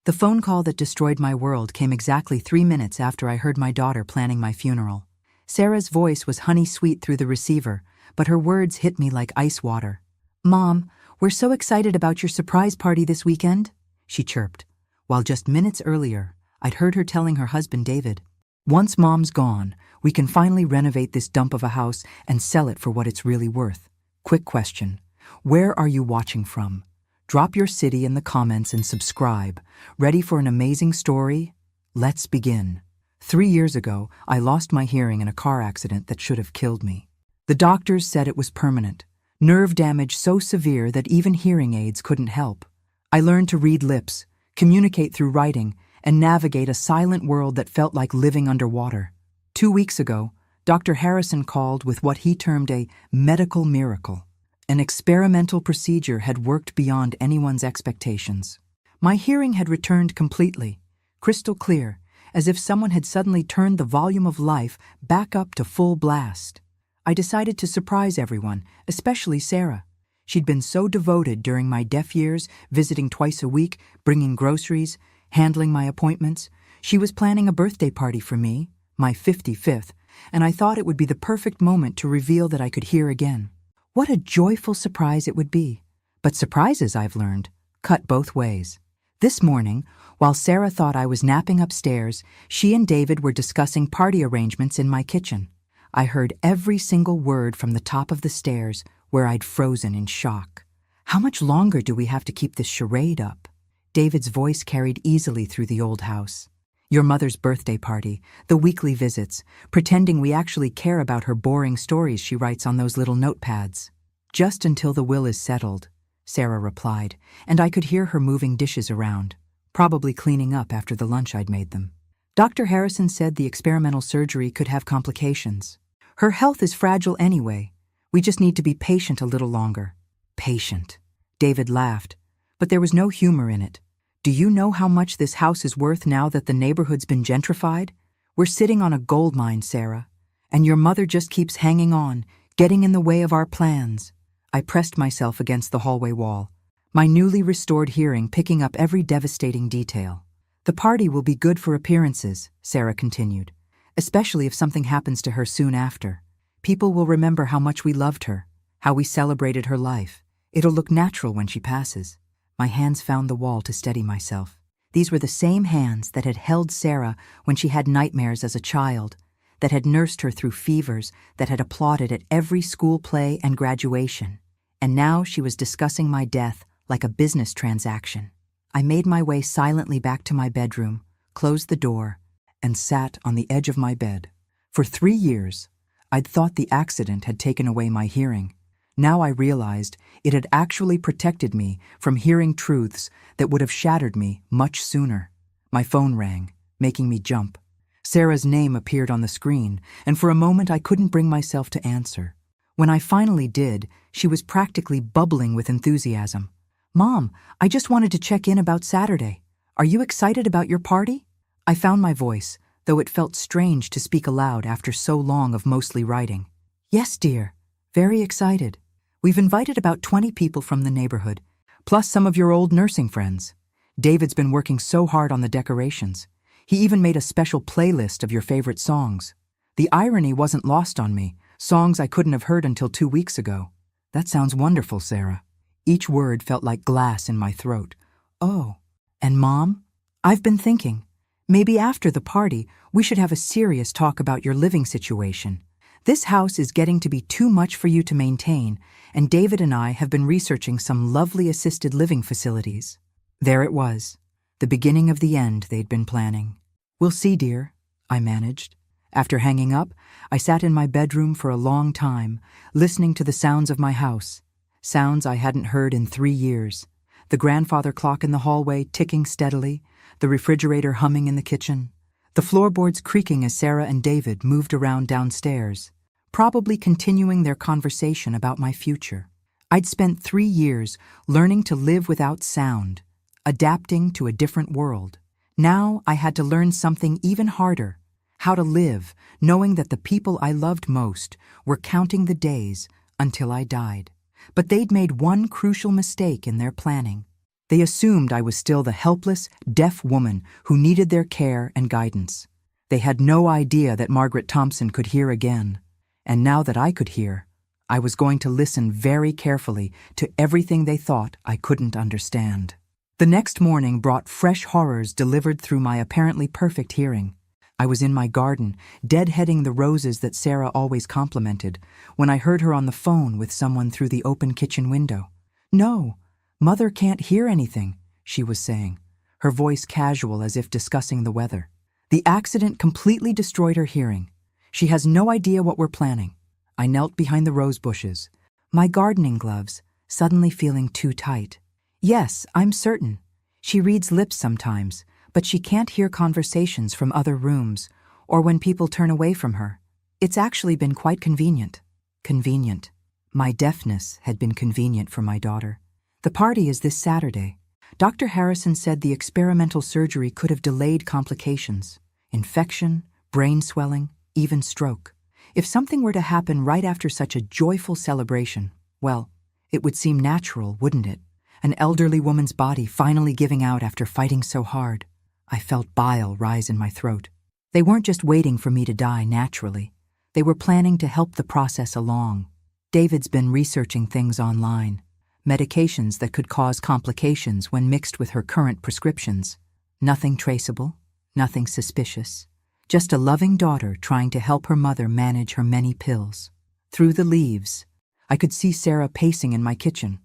The phone call that destroyed my world came exactly 3 minutes after I heard my daughter planning my funeral. Sarah's voice was honey-sweet through the receiver, but her words hit me like ice water. "Mom, we're so excited about your surprise party this weekend," she chirped, while just minutes earlier, I'd heard her telling her husband David, "Once Mom's gone, we can finally renovate this dump of a house and sell it for what it's really worth." Quick question. Where are you watching from? Drop your city in the comments and subscribe. Ready for an amazing story? Let's begin. 3 years ago, I lost my hearing in a car accident that should have killed me. The doctors said it was permanent, nerve damage so severe that even hearing aids couldn't help. I learned to read lips, communicate through writing, and navigate a silent world that felt like living underwater. 2 weeks ago, Dr. Harrison called with what he termed a medical miracle. An experimental procedure had worked beyond anyone's expectations. My hearing had returned completely, crystal clear, as if someone had suddenly turned the volume of life back up to full blast. I decided to surprise everyone, especially Sarah. She'd been so devoted during my deaf years, visiting twice a week, bringing groceries, handling my appointments. She was planning a birthday party for me, my 55th, and I thought it would be the perfect moment to reveal that I could hear again. What a joyful surprise it would be. But surprises, I've learned, cut both ways. This morning, while Sarah thought I was napping upstairs, she and David were discussing party arrangements in my kitchen. I heard every single word from the top of the stairs, where I'd frozen in shock. "How much longer do we have to keep this charade up?" David's voice carried easily through the old house. "Your mother's birthday party, the weekly visits, pretending we actually care about her boring stories she writes on those little notepads." "Just until the will is settled," Sarah replied, and I could hear her moving dishes around, probably cleaning up after the lunch I'd made them. Dr. Harrison said the experimental surgery could have complications. "Her health is fragile anyway. We just need to be patient a little longer." Patient. David laughed, but there was no humor in it. "Do you know how much this house is worth now that the neighborhood's been gentrified? We're sitting on a gold mine, Sarah, and your mother just keeps hanging on, getting in the way of our plans." I pressed myself against the hallway wall, my newly restored hearing picking up every devastating detail. "The party will be good for appearances," Sarah continued, "especially if something happens to her soon after. People will remember how much we loved her, how we celebrated her life. It'll look natural when she passes." My hands found the wall to steady myself. These were the same hands that had held Sarah when she had nightmares as a child, that had nursed her through fevers, that had applauded at every school play and graduation. And now she was discussing my death like a business transaction. I made my way silently back to my bedroom, closed the door, and sat on the edge of my bed. For 3 years, I'd thought the accident had taken away my hearing. Now I realized it had actually protected me from hearing truths that would have shattered me much sooner. My phone rang, making me jump. Sarah's name appeared on the screen, and for a moment I couldn't bring myself to answer. When I finally did, she was practically bubbling with enthusiasm. "Mom, I just wanted to check in about Saturday. Are you excited about your party?" I found my voice, though it felt strange to speak aloud after so long of mostly writing. "Yes, dear. Very excited. We've invited about 20 people from the neighborhood, plus some of your old nursing friends. David's been working so hard on the decorations. He even made a special playlist of your favorite songs. The irony wasn't lost on me, songs I couldn't have heard until 2 weeks ago." "That sounds wonderful, Sarah." Each word felt like glass in my throat. "Oh, and Mom? I've been thinking, maybe after the party, we should have a serious talk about your living situation. This house is getting to be too much for you to maintain, and David and I have been researching some lovely assisted living facilities." There it was, the beginning of the end they'd been planning. "We'll see, dear," I managed. After hanging up, I sat in my bedroom for a long time, listening to the sounds of my house, sounds I hadn't heard in 3 years. The grandfather clock in the hallway ticking steadily, the refrigerator humming in the kitchen, the floorboards creaking as Sarah and David moved around downstairs, probably continuing their conversation about my future. I'd spent 3 years learning to live without sound, adapting to a different world. Now I had to learn something even harder, how to live, knowing that the people I loved most were counting the days until I died. But they'd made one crucial mistake in their planning. They assumed I was still the helpless, deaf woman who needed their care and guidance. They had no idea that Margaret Thompson could hear again. And now that I could hear, I was going to listen very carefully to everything they thought I couldn't understand. The next morning brought fresh horrors delivered through my apparently perfect hearing. I was in my garden, deadheading the roses that Sarah always complimented, when I heard her on the phone with someone through the open kitchen window. "No, Mother can't hear anything," she was saying, her voice casual as if discussing the weather. "The accident completely destroyed her hearing. She has no idea what we're planning." I knelt behind the rose bushes, my gardening gloves suddenly feeling too tight. "Yes, I'm certain. She reads lips sometimes, but she can't hear conversations from other rooms or when people turn away from her. It's actually been quite convenient." Convenient. My deafness had been convenient for my daughter. "The party is this Saturday. Dr. Harrison said the experimental surgery could have delayed complications, infection, brain swelling, even stroke. If something were to happen right after such a joyful celebration, well, it would seem natural, wouldn't it? An elderly woman's body finally giving out after fighting so hard." I felt bile rise in my throat. They weren't just waiting for me to die naturally. They were planning to help the process along. David's been researching things online. Medications that could cause complications when mixed with her current prescriptions. Nothing traceable, nothing suspicious. Just a loving daughter trying to help her mother manage her many pills. Through the leaves, I could see Sarah pacing in my kitchen,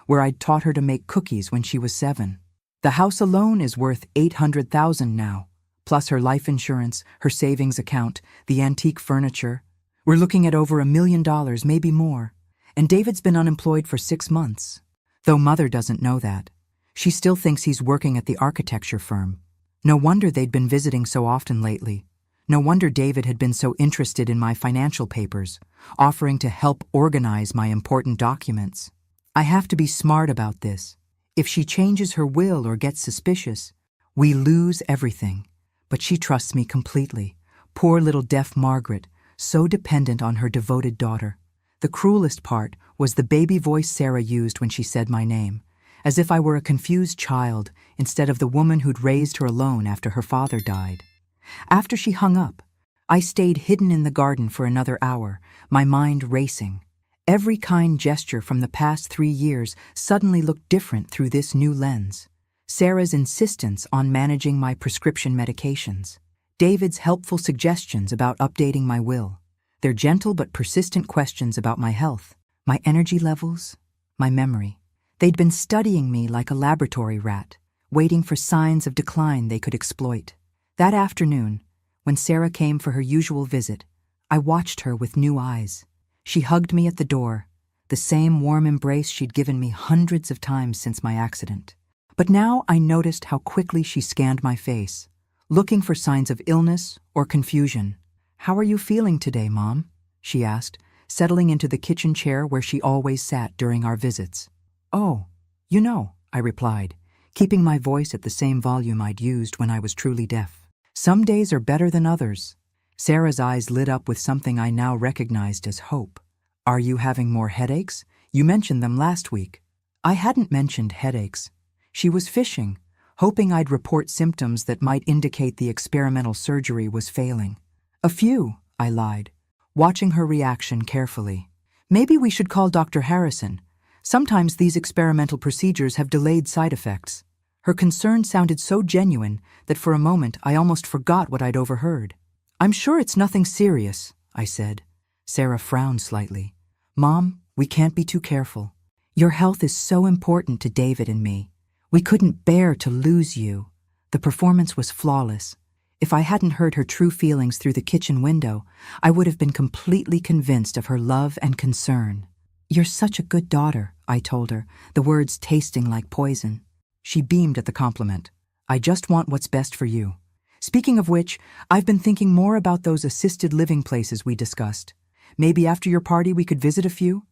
where I'd taught her to make cookies when she was 7. The house alone is worth $800,000 now, plus her life insurance, her savings account, the antique furniture. We're looking at over $1 million, maybe more. And David's been unemployed for 6 months. Though Mother doesn't know that. She still thinks he's working at the architecture firm. No wonder they'd been visiting so often lately. No wonder David had been so interested in my financial papers, offering to help organize my important documents. I have to be smart about this. If she changes her will or gets suspicious, we lose everything. But she trusts me completely. Poor little deaf Margaret, so dependent on her devoted daughter. The cruelest part was the baby voice Sarah used when she said my name, as if I were a confused child instead of the woman who'd raised her alone after her father died. After she hung up, I stayed hidden in the garden for another hour, my mind racing. Every kind gesture from the past 3 years suddenly looked different through this new lens. Sarah's insistence on managing my prescription medications. David's helpful suggestions about updating my will. Their gentle but persistent questions about my health, my energy levels, my memory. They'd been studying me like a laboratory rat, waiting for signs of decline they could exploit. That afternoon, when Sarah came for her usual visit, I watched her with new eyes. She hugged me at the door, the same warm embrace she'd given me hundreds of times since my accident. But now I noticed how quickly she scanned my face, looking for signs of illness or confusion. "How are you feeling today, Mom?" she asked, settling into the kitchen chair where she always sat during our visits. "Oh, I replied, keeping my voice at the same volume I'd used when I was truly deaf. "Some days are better than others." Sarah's eyes lit up with something I now recognized as hope. "Are you having more headaches? You mentioned them last week." I hadn't mentioned headaches. She was fishing, hoping I'd report symptoms that might indicate the experimental surgery was failing. "A few," I lied, watching her reaction carefully. "Maybe we should call Dr. Harrison. Sometimes these experimental procedures have delayed side effects." Her concern sounded so genuine that for a moment I almost forgot what I'd overheard. "I'm sure it's nothing serious," I said. Sarah frowned slightly. "Mom, we can't be too careful. Your health is so important to David and me. We couldn't bear to lose you." The performance was flawless. If I hadn't heard her true feelings through the kitchen window, I would have been completely convinced of her love and concern. "You're such a good daughter," I told her, the words tasting like poison. She beamed at the compliment. "I just want what's best for you. Speaking of which, I've been thinking more about those assisted living places we discussed. Maybe after your party we could visit a few?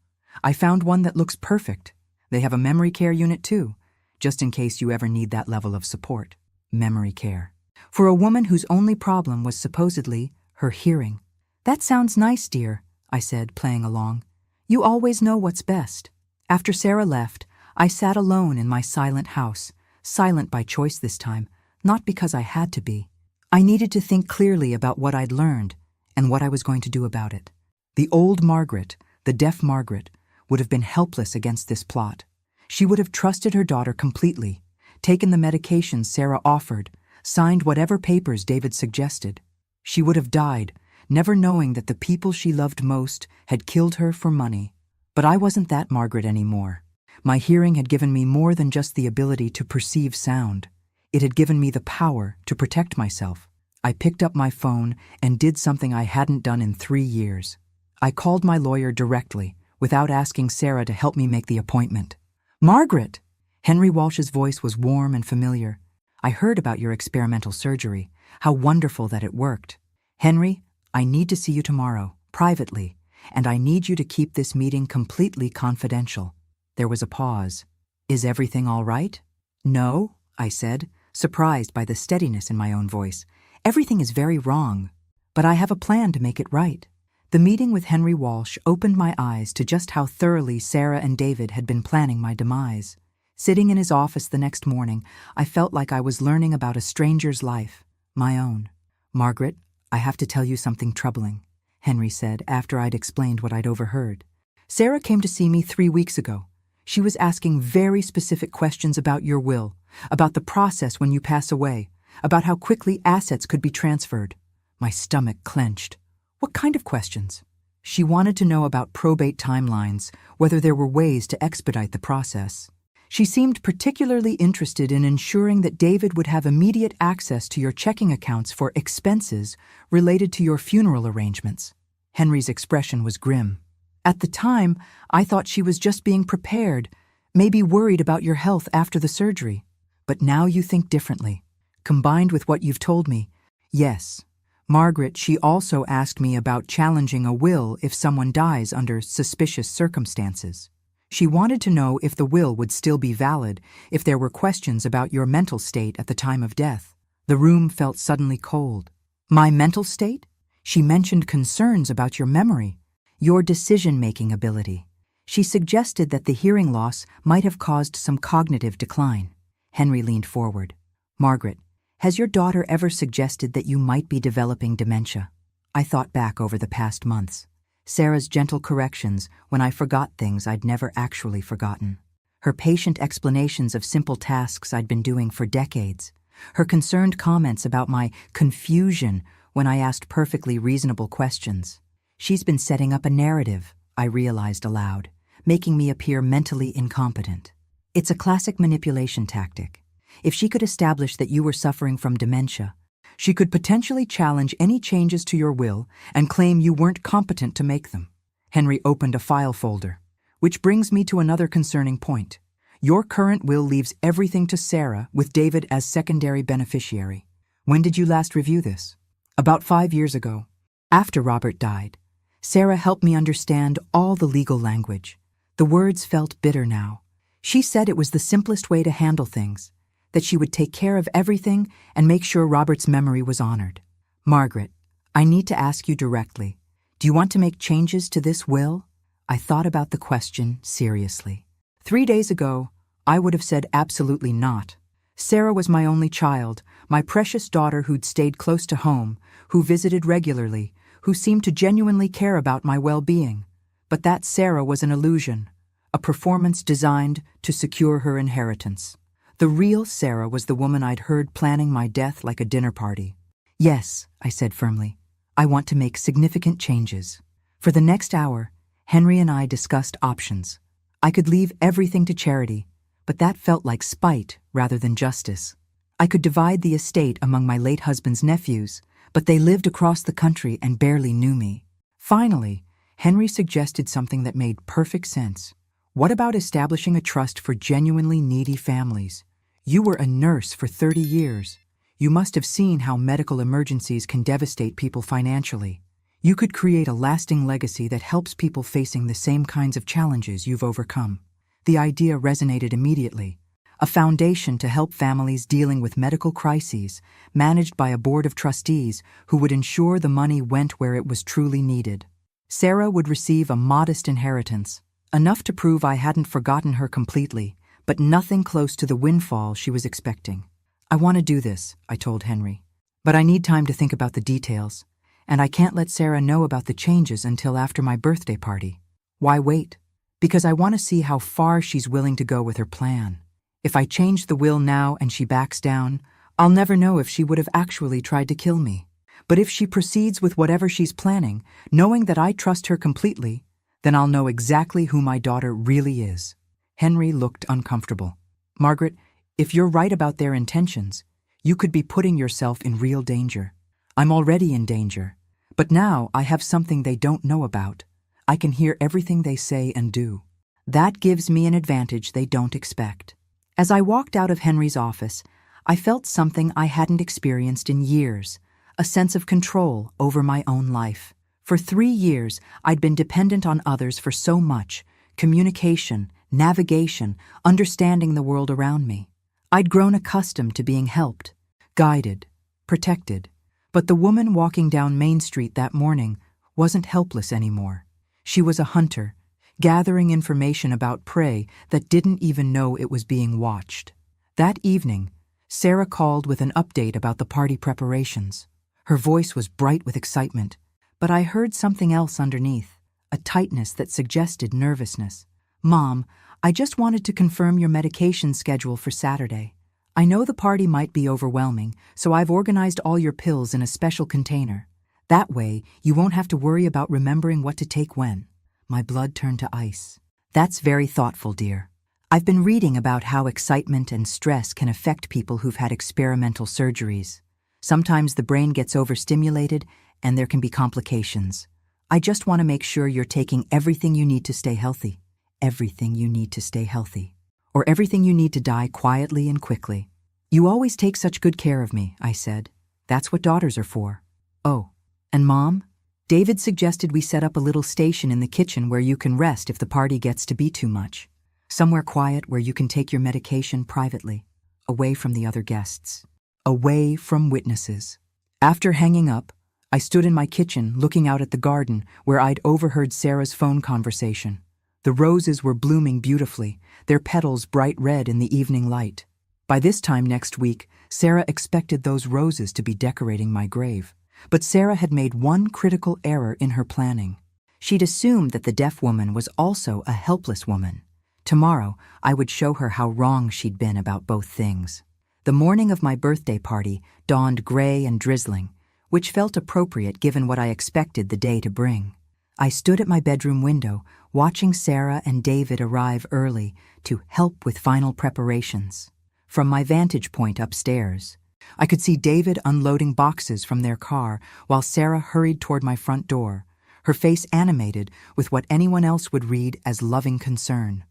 I found one that looks perfect. They have a memory care unit too, just in case you ever need that level of support." Memory care. For a woman whose only problem was supposedly her hearing. "That sounds nice, dear," I said, playing along. "You always know what's best." After Sarah left, I sat alone in my silent house, silent by choice this time, not because I had to be. I needed to think clearly about what I'd learned and what I was going to do about it. The old Margaret, the deaf Margaret, would have been helpless against this plot. She would have trusted her daughter completely, taken the medications Sarah offered, signed whatever papers David suggested. She would have died, never knowing that the people she loved most had killed her for money. But I wasn't that Margaret anymore. My hearing had given me more than just the ability to perceive sound. It had given me the power to protect myself. I picked up my phone and did something I hadn't done in 3 years. I called my lawyer directly, without asking Sarah to help me make the appointment. "Margaret!" Henry Walsh's voice was warm and familiar. "I heard about your experimental surgery. How wonderful that it worked. Henry, I need to see you tomorrow, privately, and I need you to keep this meeting completely confidential." There was a pause. "Is everything all right?" "No," I said, surprised by the steadiness in my own voice. "Everything is very wrong, but I have a plan to make it right." The meeting with Henry Walsh opened my eyes to just how thoroughly Sarah and David had been planning my demise. Sitting in his office the next morning, I felt like I was learning about a stranger's life, my own. "Margaret, I have to tell you something troubling," Henry said after I'd explained what I'd overheard. "Sarah came to see me 3 weeks ago. She was asking very specific questions about your will, about the process when you pass away, about how quickly assets could be transferred." My stomach clenched. "What kind of questions?" "She wanted to know about probate timelines, whether there were ways to expedite the process. She seemed particularly interested in ensuring that David would have immediate access to your checking accounts for expenses related to your funeral arrangements." Henry's expression was grim. "At the time, I thought she was just being prepared, maybe worried about your health after the surgery. But now you think differently. Combined with what you've told me, yes. Margaret, she also asked me about challenging a will if someone dies under suspicious circumstances. She wanted to know if the will would still be valid, if there were questions about your mental state at the time of death." The room felt suddenly cold. "My mental state?" "She mentioned concerns about your memory, your decision-making ability. She suggested that the hearing loss might have caused some cognitive decline." Henry leaned forward. "Margaret, has your daughter ever suggested that you might be developing dementia?" I thought back over the past months. Sarah's gentle corrections when I forgot things I'd never actually forgotten. Her patient explanations of simple tasks I'd been doing for decades. Her concerned comments about my confusion when I asked perfectly reasonable questions. She's been setting up a narrative, I realized aloud, making me appear mentally incompetent. It's a classic manipulation tactic. If she could establish that you were suffering from dementia, she could potentially challenge any changes to your will and claim you weren't competent to make them. Henry opened a file folder. "Which brings me to another concerning point. Your current will leaves everything to Sarah, with David as secondary beneficiary. When did you last review this?" "About 5 years ago, after Robert died. Sarah helped me understand all the legal language. The words felt bitter now. She said it was the simplest way to handle things, that she would take care of everything and make sure Robert's memory was honored." "Margaret, I need to ask you directly. Do you want to make changes to this will?" I thought about the question seriously. 3 days ago, I would have said absolutely not. Sarah was my only child, my precious daughter who'd stayed close to home, who visited regularly, who seemed to genuinely care about my well-being. But that Sarah was an illusion, a performance designed to secure her inheritance. The real Sarah was the woman I'd heard planning my death like a dinner party. "Yes," I said firmly, "I want to make significant changes." For the next hour, Henry and I discussed options. I could leave everything to charity, but that felt like spite rather than justice. I could divide the estate among my late husband's nephews, but they lived across the country and barely knew me. Finally, Henry suggested something that made perfect sense. "What about establishing a trust for genuinely needy families? You were a nurse for 30 years. You must have seen how medical emergencies can devastate people financially. You could create a lasting legacy that helps people facing the same kinds of challenges you've overcome." The idea resonated immediately. A foundation to help families dealing with medical crises, managed by a board of trustees who would ensure the money went where it was truly needed. Sarah would receive a modest inheritance, enough to prove I hadn't forgotten her completely, but nothing close to the windfall she was expecting. "I want to do this," I told Henry, "but I need time to think about the details, and I can't let Sarah know about the changes until after my birthday party." "Why wait?" "Because I want to see how far she's willing to go with her plan. If I change the will now and she backs down, I'll never know if she would have actually tried to kill me. But if she proceeds with whatever she's planning, knowing that I trust her completely, then I'll know exactly who my daughter really is." Henry looked uncomfortable. "Margaret, if you're right about their intentions, you could be putting yourself in real danger. I'm already in danger, but now I have something they don't know about. I can hear everything they say and do. That gives me an advantage they don't expect." As I walked out of Henry's office, I felt something I hadn't experienced in years, a sense of control over my own life. For 3 years, I'd been dependent on others for so much: communication, navigation, understanding the world around me. I'd grown accustomed to being helped, guided, protected. But the woman walking down Main Street that morning wasn't helpless anymore. She was a hunter, gathering information about prey that didn't even know it was being watched. That evening, Sarah called with an update about the party preparations. Her voice was bright with excitement, but I heard something else underneath, a tightness that suggested nervousness. "Mom, I just wanted to confirm your medication schedule for Saturday. I know the party might be overwhelming, so I've organized all your pills in a special container. That way, you won't have to worry about remembering what to take when." My blood turned to ice. "That's very thoughtful, dear. I've been reading about how excitement and stress can affect people who've had experimental surgeries. Sometimes the brain gets overstimulated and there can be complications. I just want to make sure you're taking everything you need to stay healthy. Everything you need to stay healthy. Or everything you need to die quietly and quickly." "You always take such good care of me," I said. "That's what daughters are for." "Oh, and Mom? David suggested we set up a little station in the kitchen where you can rest if the party gets to be too much. Somewhere quiet where you can take your medication privately, away from the other guests, away from witnesses." After hanging up, I stood in my kitchen looking out at the garden where I'd overheard Sarah's phone conversation. The roses were blooming beautifully, their petals bright red in the evening light. By this time next week, Sarah expected those roses to be decorating my grave. But Sarah had made one critical error in her planning. She'd assumed that the deaf woman was also a helpless woman. Tomorrow, I would show her how wrong she'd been about both things. The morning of my birthday party dawned gray and drizzling, which felt appropriate given what I expected the day to bring. I stood at my bedroom window, watching Sarah and David arrive early to help with final preparations. From my vantage point upstairs, I could see David unloading boxes from their car while Sarah hurried toward my front door, her face animated with what anyone else would read as loving concern.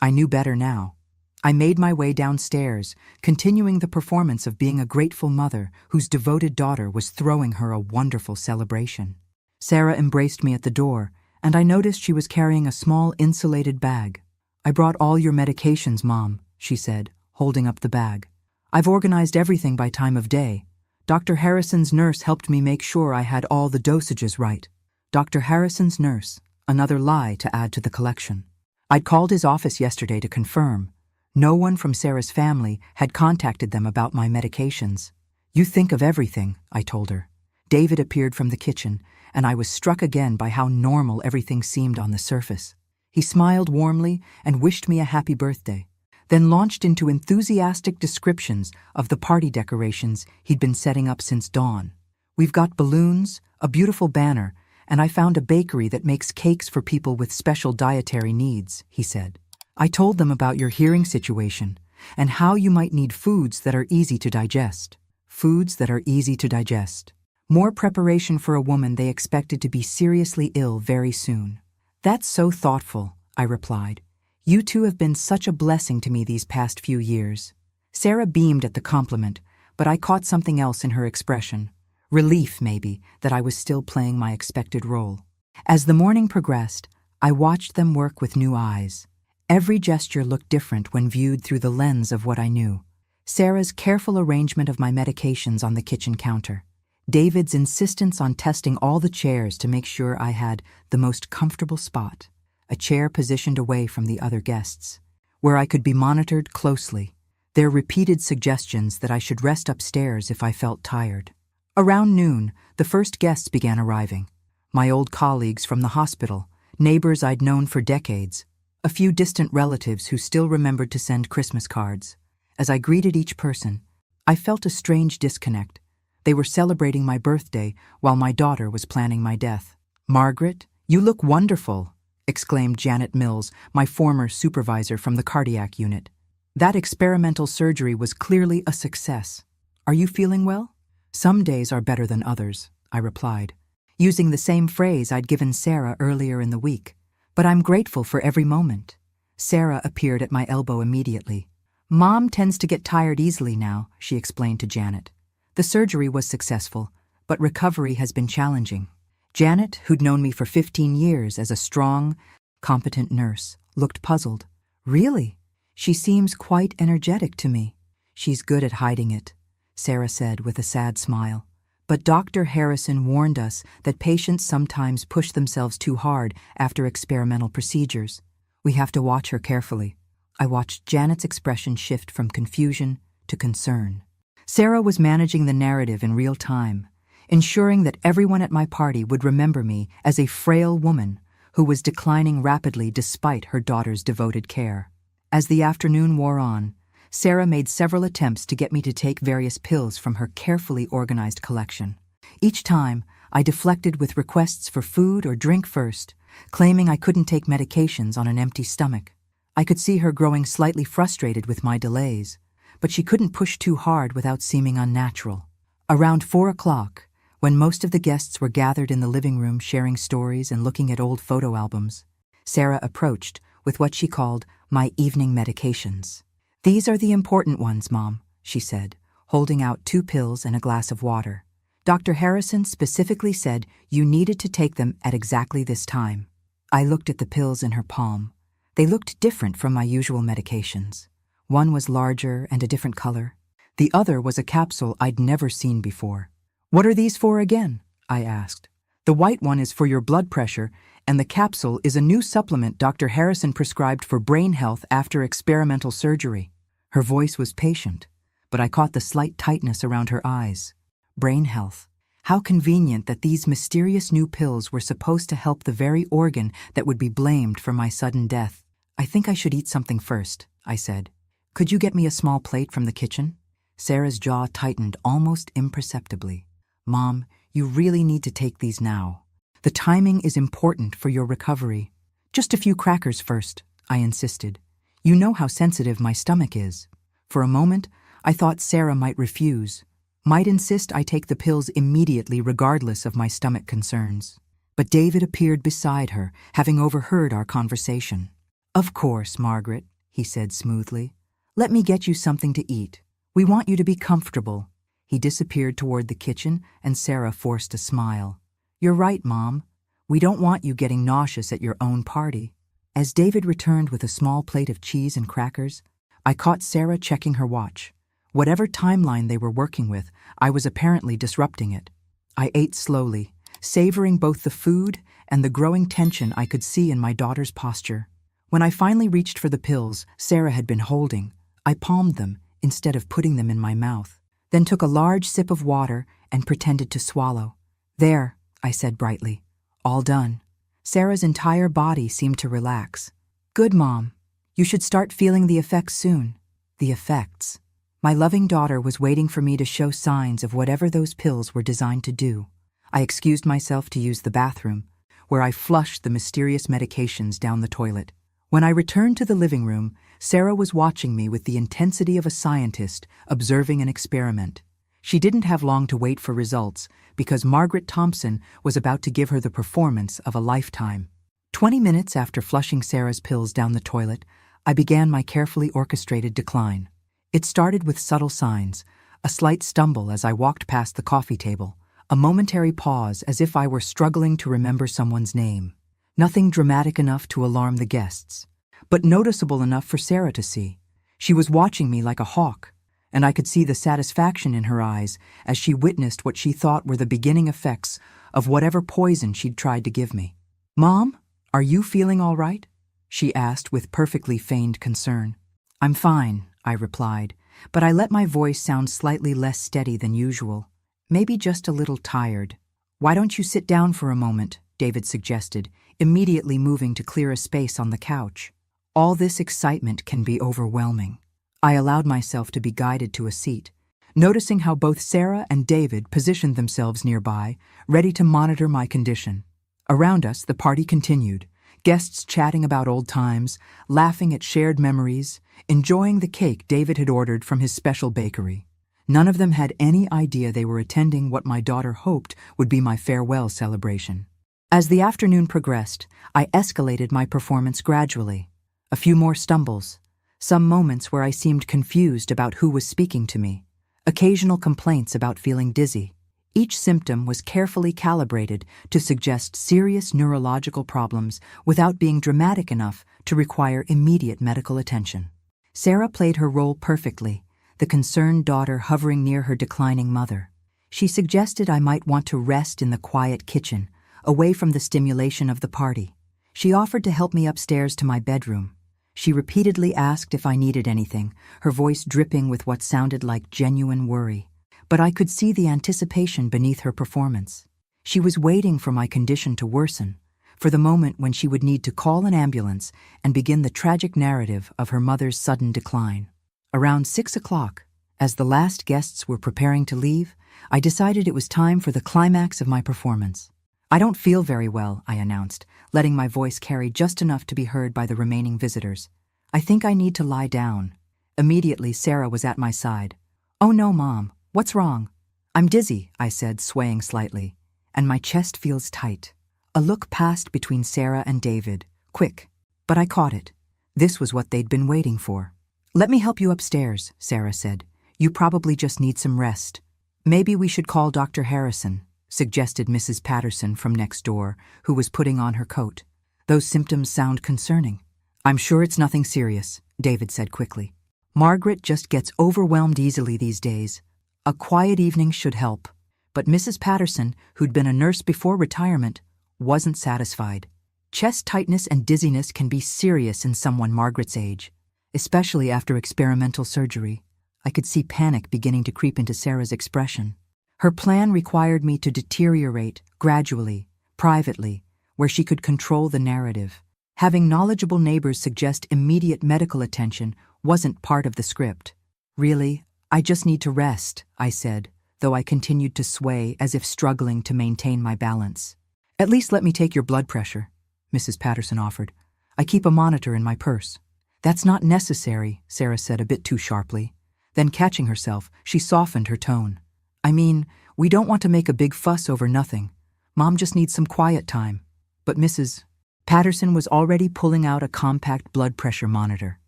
I knew better now. I made my way downstairs, continuing the performance of being a grateful mother whose devoted daughter was throwing her a wonderful celebration. Sarah embraced me at the door, and I noticed she was carrying a small insulated bag. "I brought all your medications, Mom," she said, holding up the bag. "I've organized everything by time of day. Dr. Harrison's nurse helped me make sure I had all the dosages right." Dr. Harrison's nurse, another lie to add to the collection. I'd called his office yesterday to confirm. No one from Sarah's family had contacted them about my medications. "You think of everything," I told her. David appeared from the kitchen, and I was struck again by how normal everything seemed on the surface. He smiled warmly and wished me a happy birthday, then launched into enthusiastic descriptions of the party decorations he'd been setting up since dawn. "We've got balloons, a beautiful banner, and I found a bakery that makes cakes for people with special dietary needs," he said. "I told them about your hearing situation and how you might need foods that are easy to digest." Foods that are easy to digest. More preparation for a woman they expected to be seriously ill very soon. "That's so thoughtful," I replied. "You two have been such a blessing to me these past few years." Sarah beamed at the compliment, but I caught something else in her expression. Relief, maybe, that I was still playing my expected role. As the morning progressed, I watched them work with new eyes. Every gesture looked different when viewed through the lens of what I knew. Sarah's careful arrangement of my medications on the kitchen counter. David's insistence on testing all the chairs to make sure I had the most comfortable spot, a chair positioned away from the other guests. where I could be monitored closely, their repeated suggestions that I should rest upstairs if I felt tired. Around noon, the first guests began arriving. My old colleagues from the hospital, neighbors I'd known for decades, a few distant relatives who still remembered to send Christmas cards. As I greeted each person, I felt a strange disconnect. They were celebrating my birthday while my daughter was planning my death. "Margaret, you look wonderful," exclaimed Janet Mills, my former supervisor from the cardiac unit. "That experimental surgery was clearly a success. Are you feeling well?" "Some days are better than others," I replied, using the same phrase I'd given Sarah earlier in the week. "But I'm grateful for every moment." Sarah appeared at my elbow immediately. "Mom tends to get tired easily now," she explained to Janet. "The surgery was successful, but recovery has been challenging." Janet, who'd known me for 15 years as a strong, competent nurse, looked puzzled. "Really? She seems quite energetic to me." "She's good at hiding it," Sarah said with a sad smile. "But Dr. Harrison warned us that patients sometimes push themselves too hard after experimental procedures. We have to watch her carefully." I watched Janet's expression shift from confusion to concern. Sarah was managing the narrative in real time, ensuring that everyone at my party would remember me as a frail woman who was declining rapidly despite her daughter's devoted care. As the afternoon wore on, Sarah made several attempts to get me to take various pills from her carefully organized collection. Each time, I deflected with requests for food or drink first, claiming I couldn't take medications on an empty stomach. I could see her growing slightly frustrated with my delays, but she couldn't push too hard without seeming unnatural. Around 4 o'clock, when most of the guests were gathered in the living room sharing stories and looking at old photo albums, Sarah approached with what she called my evening medications. "These are the important ones, Mom," she said, holding out 2 pills and a glass of water. "Dr. Harrison specifically said you needed to take them at exactly this time." I looked at the pills in her palm. They looked different from my usual medications. One was larger and a different color. The other was a capsule I'd never seen before. "What are these for again?" I asked. "The white one is for your blood pressure, and the capsule is a new supplement Dr. Harrison prescribed for brain health after experimental surgery." Her voice was patient, but I caught the slight tightness around her eyes. Brain health. How convenient that these mysterious new pills were supposed to help the very organ that would be blamed for my sudden death. "I think I should eat something first," I said. "Could you get me a small plate from the kitchen?" Sarah's jaw tightened almost imperceptibly. "Mom, you really need to take these now. The timing is important for your recovery." "Just a few crackers first," I insisted. "You know how sensitive my stomach is." For a moment, I thought Sarah might refuse, might insist I take the pills immediately regardless of my stomach concerns. But David appeared beside her, having overheard our conversation. "Of course, Margaret," he said smoothly. "Let me get you something to eat. We want you to be comfortable." He disappeared toward the kitchen, and Sarah forced a smile. "You're right, Mom. We don't want you getting nauseous at your own party." As David returned with a small plate of cheese and crackers, I caught Sarah checking her watch. Whatever timeline they were working with, I was apparently disrupting it. I ate slowly, savoring both the food and the growing tension I could see in my daughter's posture. When I finally reached for the pills Sarah had been holding, I palmed them instead of putting them in my mouth, then took a large sip of water and pretended to swallow. "There," I said brightly. "All done." Sarah's entire body seemed to relax. "Good, Mom. You should start feeling the effects soon." The effects. My loving daughter was waiting for me to show signs of whatever those pills were designed to do. I excused myself to use the bathroom, where I flushed the mysterious medications down the toilet. When I returned to the living room, Sarah was watching me with the intensity of a scientist observing an experiment. She didn't have long to wait for results because Margaret Thompson was about to give her the performance of a lifetime. 20 minutes after flushing Sarah's pills down the toilet, I began my carefully orchestrated decline. It started with subtle signs, a slight stumble as I walked past the coffee table, a momentary pause as if I were struggling to remember someone's name. Nothing dramatic enough to alarm the guests, but noticeable enough for Sarah to see. She was watching me like a hawk, and I could see the satisfaction in her eyes as she witnessed what she thought were the beginning effects of whatever poison she'd tried to give me. "Mom, are you feeling all right?" she asked with perfectly feigned concern. I'm fine, I replied, but I let my voice sound slightly less steady than usual. Maybe just a little tired. Why don't you sit down for a moment, David suggested, immediately moving to clear a space on the couch. All this excitement can be overwhelming. I allowed myself to be guided to a seat, noticing how both Sarah and David positioned themselves nearby, ready to monitor my condition. Around us, the party continued, guests chatting about old times, laughing at shared memories, enjoying the cake David had ordered from his special bakery. None of them had any idea they were attending what my daughter hoped would be my farewell celebration. As the afternoon progressed, I escalated my performance gradually. A few more stumbles, some moments where I seemed confused about who was speaking to me, occasional complaints about feeling dizzy. Each symptom was carefully calibrated to suggest serious neurological problems without being dramatic enough to require immediate medical attention. Sarah played her role perfectly, the concerned daughter hovering near her declining mother. She suggested I might want to rest in the quiet kitchen, away from the stimulation of the party. She offered to help me upstairs to my bedroom. She repeatedly asked if I needed anything, her voice dripping with what sounded like genuine worry. But I could see the anticipation beneath her performance. She was waiting for my condition to worsen, for the moment when she would need to call an ambulance and begin the tragic narrative of her mother's sudden decline. Around 6 o'clock, as the last guests were preparing to leave, I decided it was time for the climax of my performance. I don't feel very well, I announced, letting my voice carry just enough to be heard by the remaining visitors. I think I need to lie down. Immediately, Sarah was at my side. Oh no, Mom, what's wrong? I'm dizzy, I said, swaying slightly, and my chest feels tight. A look passed between Sarah and David, quick, but I caught it. This was what they'd been waiting for. Let me help you upstairs, Sarah said. You probably just need some rest. Maybe we should call Dr. Harrison, suggested Mrs. Patterson from next door, who was putting on her coat. Those symptoms sound concerning. I'm sure it's nothing serious, David said quickly. Margaret just gets overwhelmed easily these days. A quiet evening should help. But Mrs. Patterson, who'd been a nurse before retirement, wasn't satisfied. Chest tightness and dizziness can be serious in someone Margaret's age, especially after experimental surgery. I could see panic beginning to creep into Sarah's expression. Her plan required me to deteriorate gradually, privately, where she could control the narrative. Having knowledgeable neighbors suggest immediate medical attention wasn't part of the script. Really, I just need to rest, I said, though I continued to sway as if struggling to maintain my balance. At least let me take your blood pressure, Mrs. Patterson offered. I keep a monitor in my purse. That's not necessary, Sarah said a bit too sharply. Then, catching herself, she softened her tone. I mean, we don't want to make a big fuss over nothing. Mom just needs some quiet time. But Mrs. Patterson was already pulling out a compact blood pressure monitor.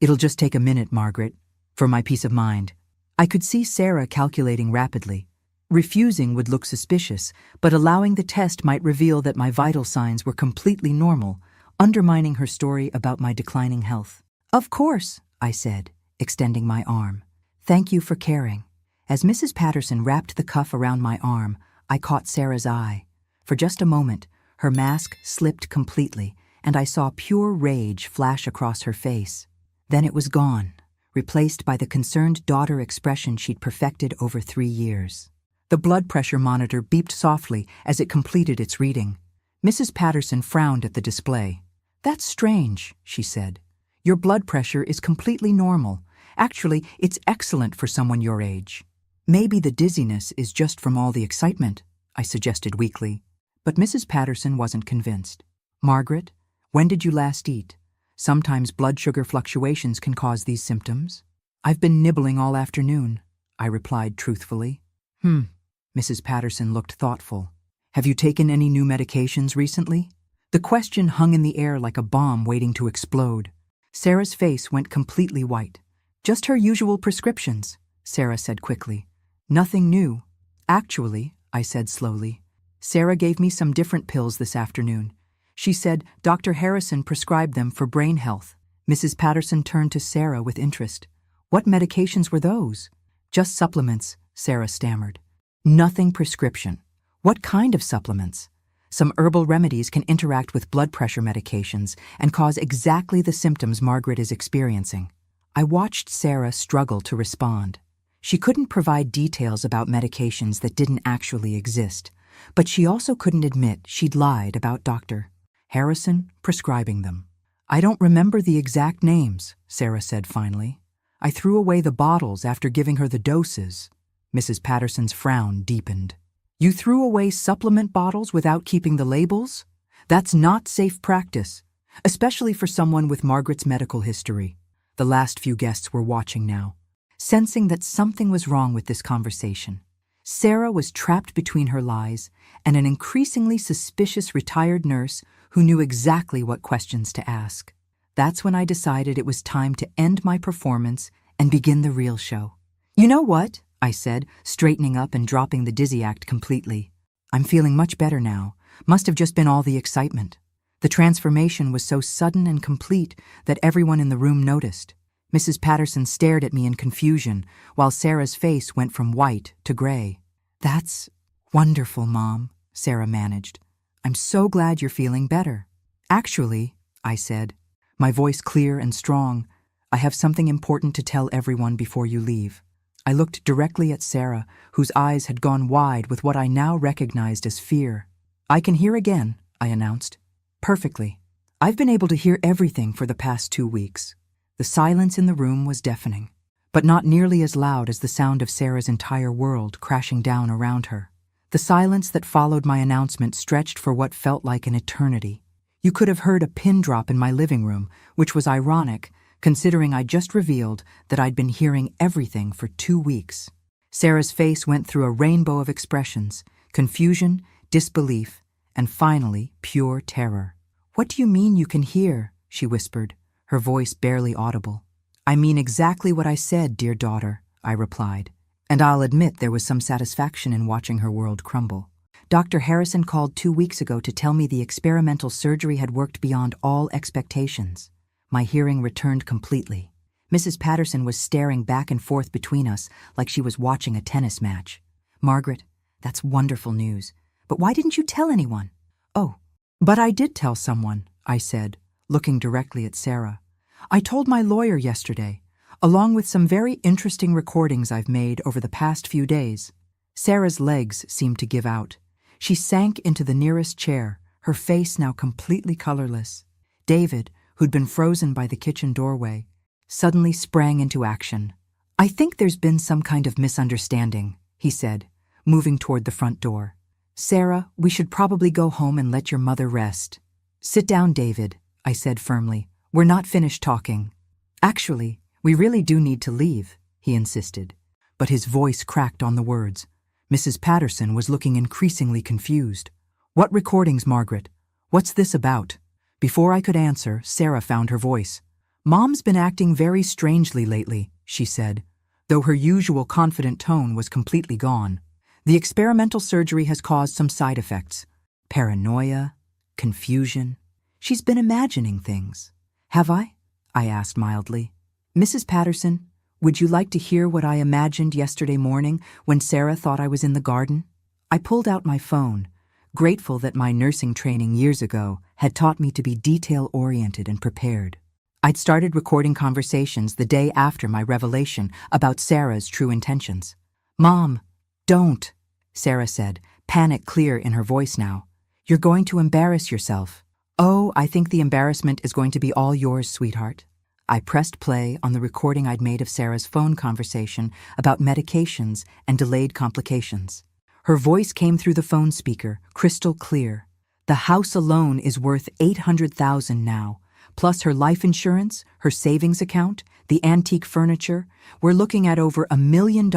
It'll just take a minute, Margaret, for my peace of mind. I could see Sarah calculating rapidly. Refusing would look suspicious, but allowing the test might reveal that my vital signs were completely normal, undermining her story about my declining health. Of course, I said, extending my arm. Thank you for caring. As Mrs. Patterson wrapped the cuff around my arm, I caught Sarah's eye. For just a moment, her mask slipped completely, and I saw pure rage flash across her face. Then it was gone, replaced by the concerned daughter expression she'd perfected over 3 years. The blood pressure monitor beeped softly as it completed its reading. Mrs. Patterson frowned at the display. That's strange, she said. Your blood pressure is completely normal. Actually, it's excellent for someone your age. Maybe the dizziness is just from all the excitement, I suggested weakly. But Mrs. Patterson wasn't convinced. Margaret, when did you last eat? Sometimes blood sugar fluctuations can cause these symptoms. I've been nibbling all afternoon, I replied truthfully. Mrs. Patterson looked thoughtful. Have you taken any new medications recently? The question hung in the air like a bomb waiting to explode. Sarah's face went completely white. Just her usual prescriptions, Sarah said quickly. Nothing new. Actually, I said slowly, Sarah gave me some different pills this afternoon. She said Dr. Harrison prescribed them for brain health. Mrs. Patterson turned to Sarah with interest. What medications were those? Just supplements, Sarah stammered. Nothing prescription. What kind of supplements? Some herbal remedies can interact with blood pressure medications and cause exactly the symptoms Margaret is experiencing. I watched Sarah struggle to respond. She couldn't provide details about medications that didn't actually exist, but she also couldn't admit she'd lied about Dr. Harrison prescribing them. "I don't remember the exact names," Sarah said finally. "I threw away the bottles after giving her the doses." Mrs. Patterson's frown deepened. "You threw away supplement bottles without keeping the labels? That's not safe practice, especially for someone with Margaret's medical history." The last few guests were watching now, sensing that something was wrong with this conversation. Sarah was trapped between her lies and an increasingly suspicious retired nurse who knew exactly what questions to ask. That's when I decided it was time to end my performance and begin the real show. "You know what?" I said, straightening up and dropping the dizzy act completely. "I'm feeling much better now. Must have just been all the excitement." The transformation was so sudden and complete that everyone in the room noticed. Mrs. Patterson stared at me in confusion, while Sarah's face went from white to gray. "That's wonderful, Mom," Sarah managed. "I'm so glad you're feeling better." "Actually," I said, my voice clear and strong, "I have something important to tell everyone before you leave." I looked directly at Sarah, whose eyes had gone wide with what I now recognized as fear. "I can hear again," I announced. "Perfectly. I've been able to hear everything for the past 2 weeks." The silence in the room was deafening, but not nearly as loud as the sound of Sarah's entire world crashing down around her. The silence that followed my announcement stretched for what felt like an eternity. You could have heard a pin drop in my living room, which was ironic, considering I just revealed that I'd been hearing everything for 2 weeks. Sarah's face went through a rainbow of expressions: confusion, disbelief, and finally, pure terror. "What do you mean you can hear?" she whispered, her voice barely audible. "I mean exactly what I said, dear daughter," I replied, and I'll admit there was some satisfaction in watching her world crumble. "Dr. Harrison called 2 weeks ago to tell me the experimental surgery had worked beyond all expectations." My hearing returned completely. Mrs. Patterson was staring back and forth between us like she was watching a tennis match. "Margaret, that's wonderful news. But why didn't you tell anyone?" "Oh, but I did tell someone," I said, looking directly at Sarah. "I told my lawyer yesterday, along with some very interesting recordings I've made over the past few days." Sarah's legs seemed to give out. She sank into the nearest chair, her face now completely colorless. David, who'd been frozen by the kitchen doorway, suddenly sprang into action. "I think there's been some kind of misunderstanding," he said, moving toward the front door. "Sarah, we should probably go home and let your mother rest." "Sit down, David," I said firmly. "We're not finished talking." "Actually, we really do need to leave," he insisted, but his voice cracked on the words. Mrs. Patterson was looking increasingly confused. "What recordings, Margaret? What's this about?" Before I could answer, Sarah found her voice. "Mom's been acting very strangely lately," she said, though her usual confident tone was completely gone. "The experimental surgery has caused some side effects. Paranoia, confusion. She's been imagining things." "Have I?" I asked mildly. "Mrs. Patterson, would you like to hear what I imagined yesterday morning when Sarah thought I was in the garden?" I pulled out my phone, grateful that my nursing training years ago had taught me to be detail-oriented and prepared. I'd started recording conversations the day after my revelation about Sarah's true intentions. "Mom, don't," Sarah said, panic clear in her voice now. "You're going to embarrass yourself." "Oh, I think the embarrassment is going to be all yours, sweetheart." I pressed play on the recording I'd made of Sarah's phone conversation about medications and delayed complications. Her voice came through the phone speaker, crystal clear. "The house alone is worth $800,000 now, plus her life insurance, her savings account, the antique furniture. We're looking at over $1 million,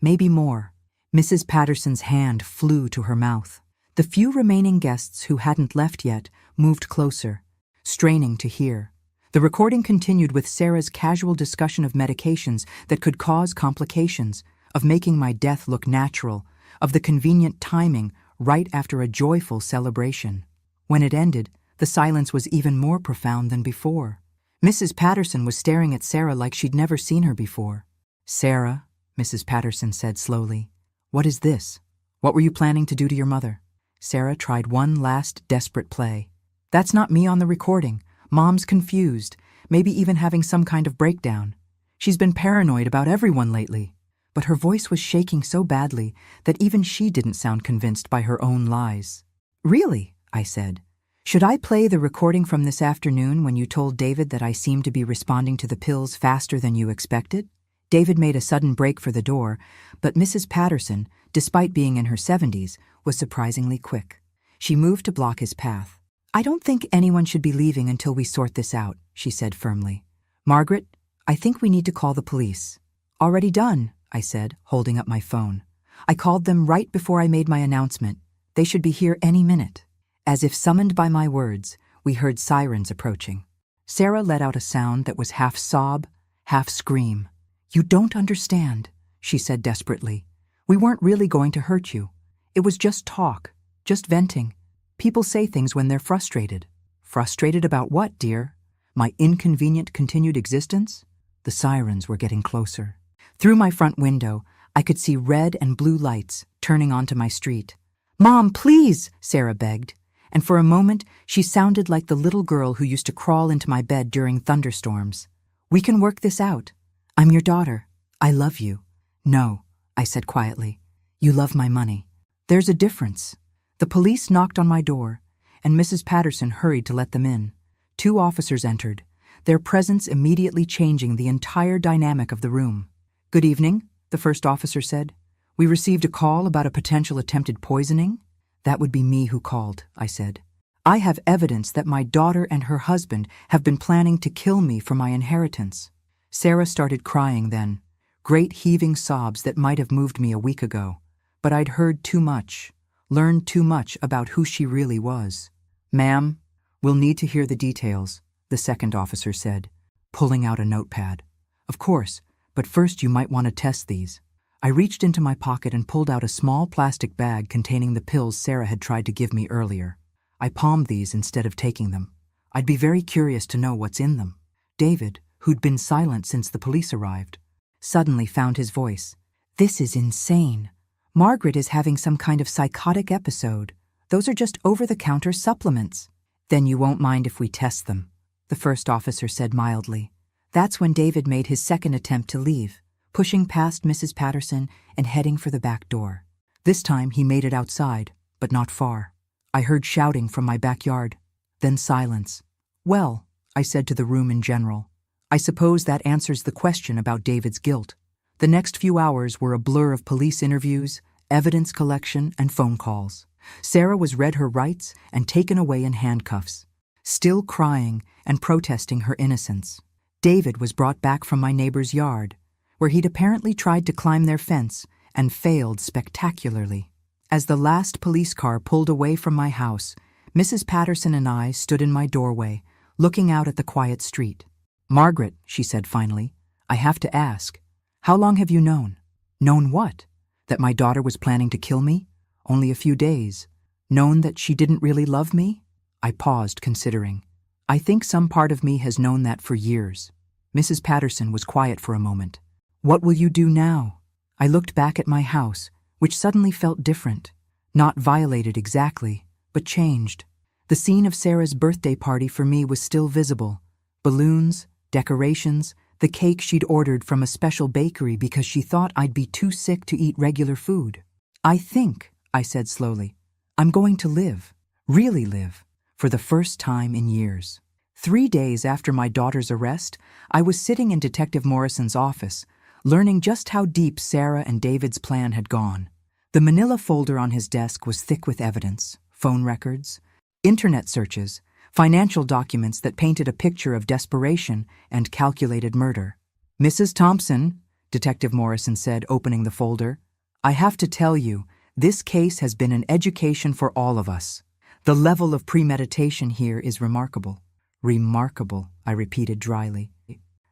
maybe more." Mrs. Patterson's hand flew to her mouth. The few remaining guests who hadn't left yet moved closer, straining to hear. The recording continued with Sarah's casual discussion of medications that could cause complications, of making my death look natural, of the convenient timing right after a joyful celebration. When it ended, the silence was even more profound than before. Mrs. Patterson was staring at Sarah like she'd never seen her before. "Sarah," Mrs. Patterson said slowly, "what is this? What were you planning to do to your mother?" Sarah tried one last desperate play. That's not me on the recording. Mom's confused, maybe even having some kind of breakdown. She's been paranoid about everyone lately. But her voice was shaking so badly that even she didn't sound convinced by her own lies. Really? I said. Should I play the recording from this afternoon when you told David that I seemed to be responding to the pills faster than you expected? David made a sudden break for the door, but Mrs. Patterson, despite being in her 70s, was surprisingly quick. She moved to block his path. I don't think anyone should be leaving until we sort this out, she said firmly. Margaret, I think we need to call the police. Already done, I said, holding up my phone. I called them right before I made my announcement. They should be here any minute. As if summoned by my words, we heard sirens approaching. Sarah let out a sound that was half sob, half scream. You don't understand, she said desperately. We weren't really going to hurt you. It was just talk, just venting. People say things when they're frustrated. Frustrated about what, dear? My inconvenient continued existence? The sirens were getting closer. Through my front window, I could see red and blue lights turning onto my street. Mom, please, Sarah begged. And for a moment, she sounded like the little girl who used to crawl into my bed during thunderstorms. We can work this out. I'm your daughter. I love you. No, I said quietly. You love my money. There's a difference. The police knocked on my door, and Mrs. Patterson hurried to let them in. 2 officers entered, their presence immediately changing the entire dynamic of the room. Good evening, the first officer said. We received a call about a potential attempted poisoning. That would be me who called, I said. I have evidence that my daughter and her husband have been planning to kill me for my inheritance. Sarah started crying then, great heaving sobs that might have moved me a week ago. But I'd heard too much, learned too much about who she really was. Ma'am, we'll need to hear the details, the second officer said, pulling out a notepad. Of course, but first you might want to test these. I reached into my pocket and pulled out a small plastic bag containing the pills Sarah had tried to give me earlier. I palmed these instead of taking them. I'd be very curious to know what's in them. David, who'd been silent since the police arrived, suddenly found his voice. This is insane. Margaret is having some kind of psychotic episode. Those are just over-the-counter supplements. Then you won't mind if we test them, the first officer said mildly. That's when David made his second attempt to leave, pushing past Mrs. Patterson and heading for the back door. This time he made it outside, but not far. I heard shouting from my backyard, then silence. Well, I said to the room in general, I suppose that answers the question about David's guilt. The next few hours were a blur of police interviews, evidence collection, and phone calls. Sarah was read her rights and taken away in handcuffs, still crying and protesting her innocence. David was brought back from my neighbor's yard, where he'd apparently tried to climb their fence and failed spectacularly. As the last police car pulled away from my house, Mrs. Patterson and I stood in my doorway, looking out at the quiet street. Margaret, she said finally, I have to ask, how long have you known? Known what? That my daughter was planning to kill me? Only a few days. Known that she didn't really love me? I paused, considering. I think some part of me has known that for years. Mrs. Patterson was quiet for a moment. What will you do now? I looked back at my house, which suddenly felt different. Not violated exactly, but changed. The scene of Sarah's birthday party for me was still visible. Balloons, decorations, the cake she'd ordered from a special bakery because she thought I'd be too sick to eat regular food. I think, I said slowly, I'm going to live, really live, for the first time in years. 3 days after my daughter's arrest, I was sitting in Detective Morrison's office, learning just how deep Sarah and David's plan had gone. The manila folder on his desk was thick with evidence, phone records, internet searches, financial documents that painted a picture of desperation and calculated murder. Mrs. Thompson, Detective Morrison said, opening the folder, I have to tell you, this case has been an education for all of us. The level of premeditation here is remarkable. Remarkable, I repeated dryly.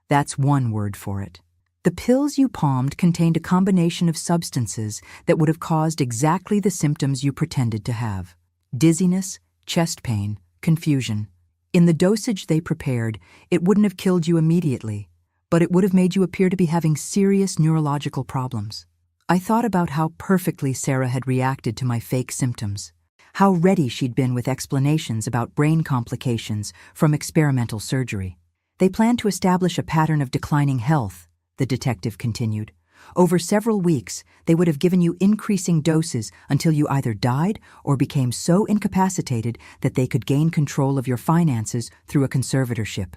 That's one word for it. The pills you palmed contained a combination of substances that would have caused exactly the symptoms you pretended to have. Dizziness, chest pain, confusion. In the dosage they prepared, it wouldn't have killed you immediately, but it would have made you appear to be having serious neurological problems. I thought about how perfectly Sarah had reacted to my fake symptoms. How ready she'd been with explanations about brain complications from experimental surgery. They planned to establish a pattern of declining health, the detective continued. Over several weeks, they would have given you increasing doses until you either died or became so incapacitated that they could gain control of your finances through a conservatorship.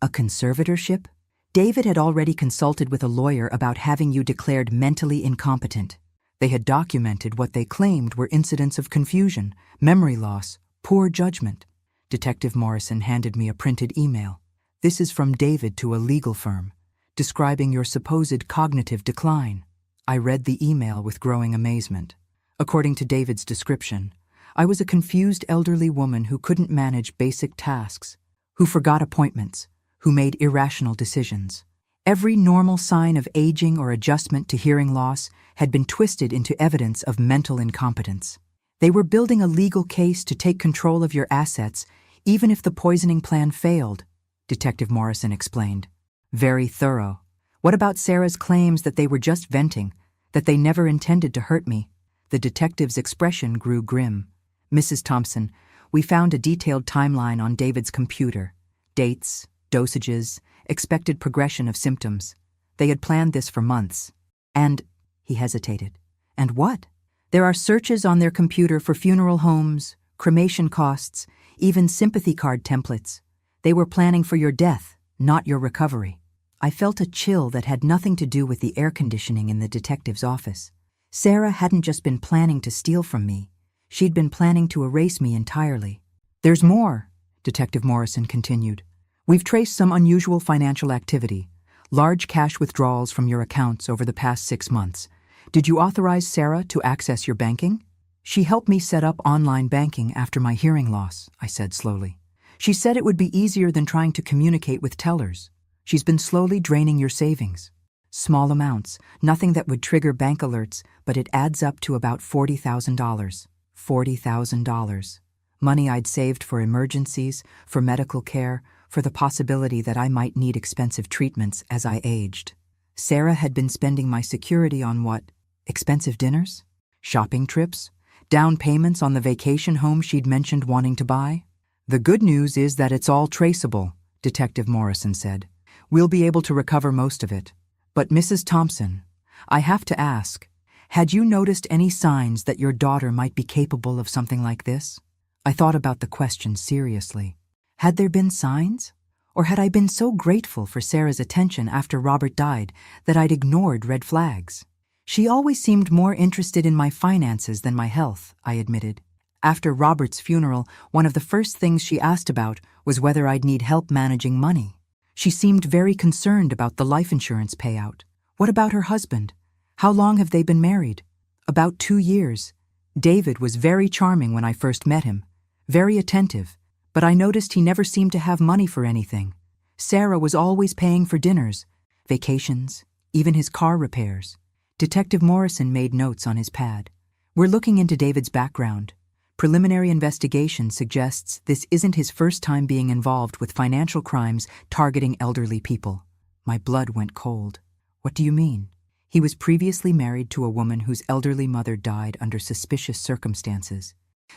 A conservatorship? David had already consulted with a lawyer about having you declared mentally incompetent. They had documented what they claimed were incidents of confusion, memory loss, poor judgment. Detective Morrison handed me a printed email. This is from David to a legal firm, describing your supposed cognitive decline. I read the email with growing amazement. According to David's description, I was a confused elderly woman who couldn't manage basic tasks, who forgot appointments, who made irrational decisions. Every normal sign of aging or adjustment to hearing loss had been twisted into evidence of mental incompetence. They were building a legal case to take control of your assets, even if the poisoning plan failed, Detective Morrison explained. Very thorough. What about Sarah's claims that they were just venting, that they never intended to hurt me? The detective's expression grew grim. Mrs. Thompson, we found a detailed timeline on David's computer. Dates, dosages, expected progression of symptoms. They had planned this for months. And, he hesitated. And what? There are searches on their computer for funeral homes, cremation costs, even sympathy card templates. They were planning for your death, not your recovery. I felt a chill that had nothing to do with the air conditioning in the detective's office. Sarah hadn't just been planning to steal from me. She'd been planning to erase me entirely. There's more, Detective Morrison continued. We've traced some unusual financial activity, large cash withdrawals from your accounts over the past 6 months. Did you authorize Sarah to access your banking? She helped me set up online banking after my hearing loss, I said slowly. She said it would be easier than trying to communicate with tellers. She's been slowly draining your savings. Small amounts, nothing that would trigger bank alerts, but it adds up to about $40,000. $40,000. Money I'd saved for emergencies, for medical care, for the possibility that I might need expensive treatments as I aged. Sarah had been spending my security on what? Expensive dinners? Shopping trips? Down payments on the vacation home she'd mentioned wanting to buy? The good news is that it's all traceable, Detective Morrison said. We'll be able to recover most of it. But Mrs. Thompson, I have to ask, had you noticed any signs that your daughter might be capable of something like this? I thought about the question seriously. Had there been signs? Or had I been so grateful for Sarah's attention after Robert died that I'd ignored red flags? She always seemed more interested in my finances than my health, I admitted. After Robert's funeral, one of the first things she asked about was whether I'd need help managing money. She seemed very concerned about the life insurance payout. What about her husband? How long have they been married? About 2 years. David was very charming when I first met him, very attentive, but I noticed he never seemed to have money for anything. Sarah was always paying for dinners, vacations, even his car repairs. Detective Morrison made notes on his pad. We're looking into David's background. Preliminary investigation suggests this isn't his first time being involved with financial crimes targeting elderly people. My blood went cold. What do you mean? He was previously married to a woman whose elderly mother died under suspicious circumstances.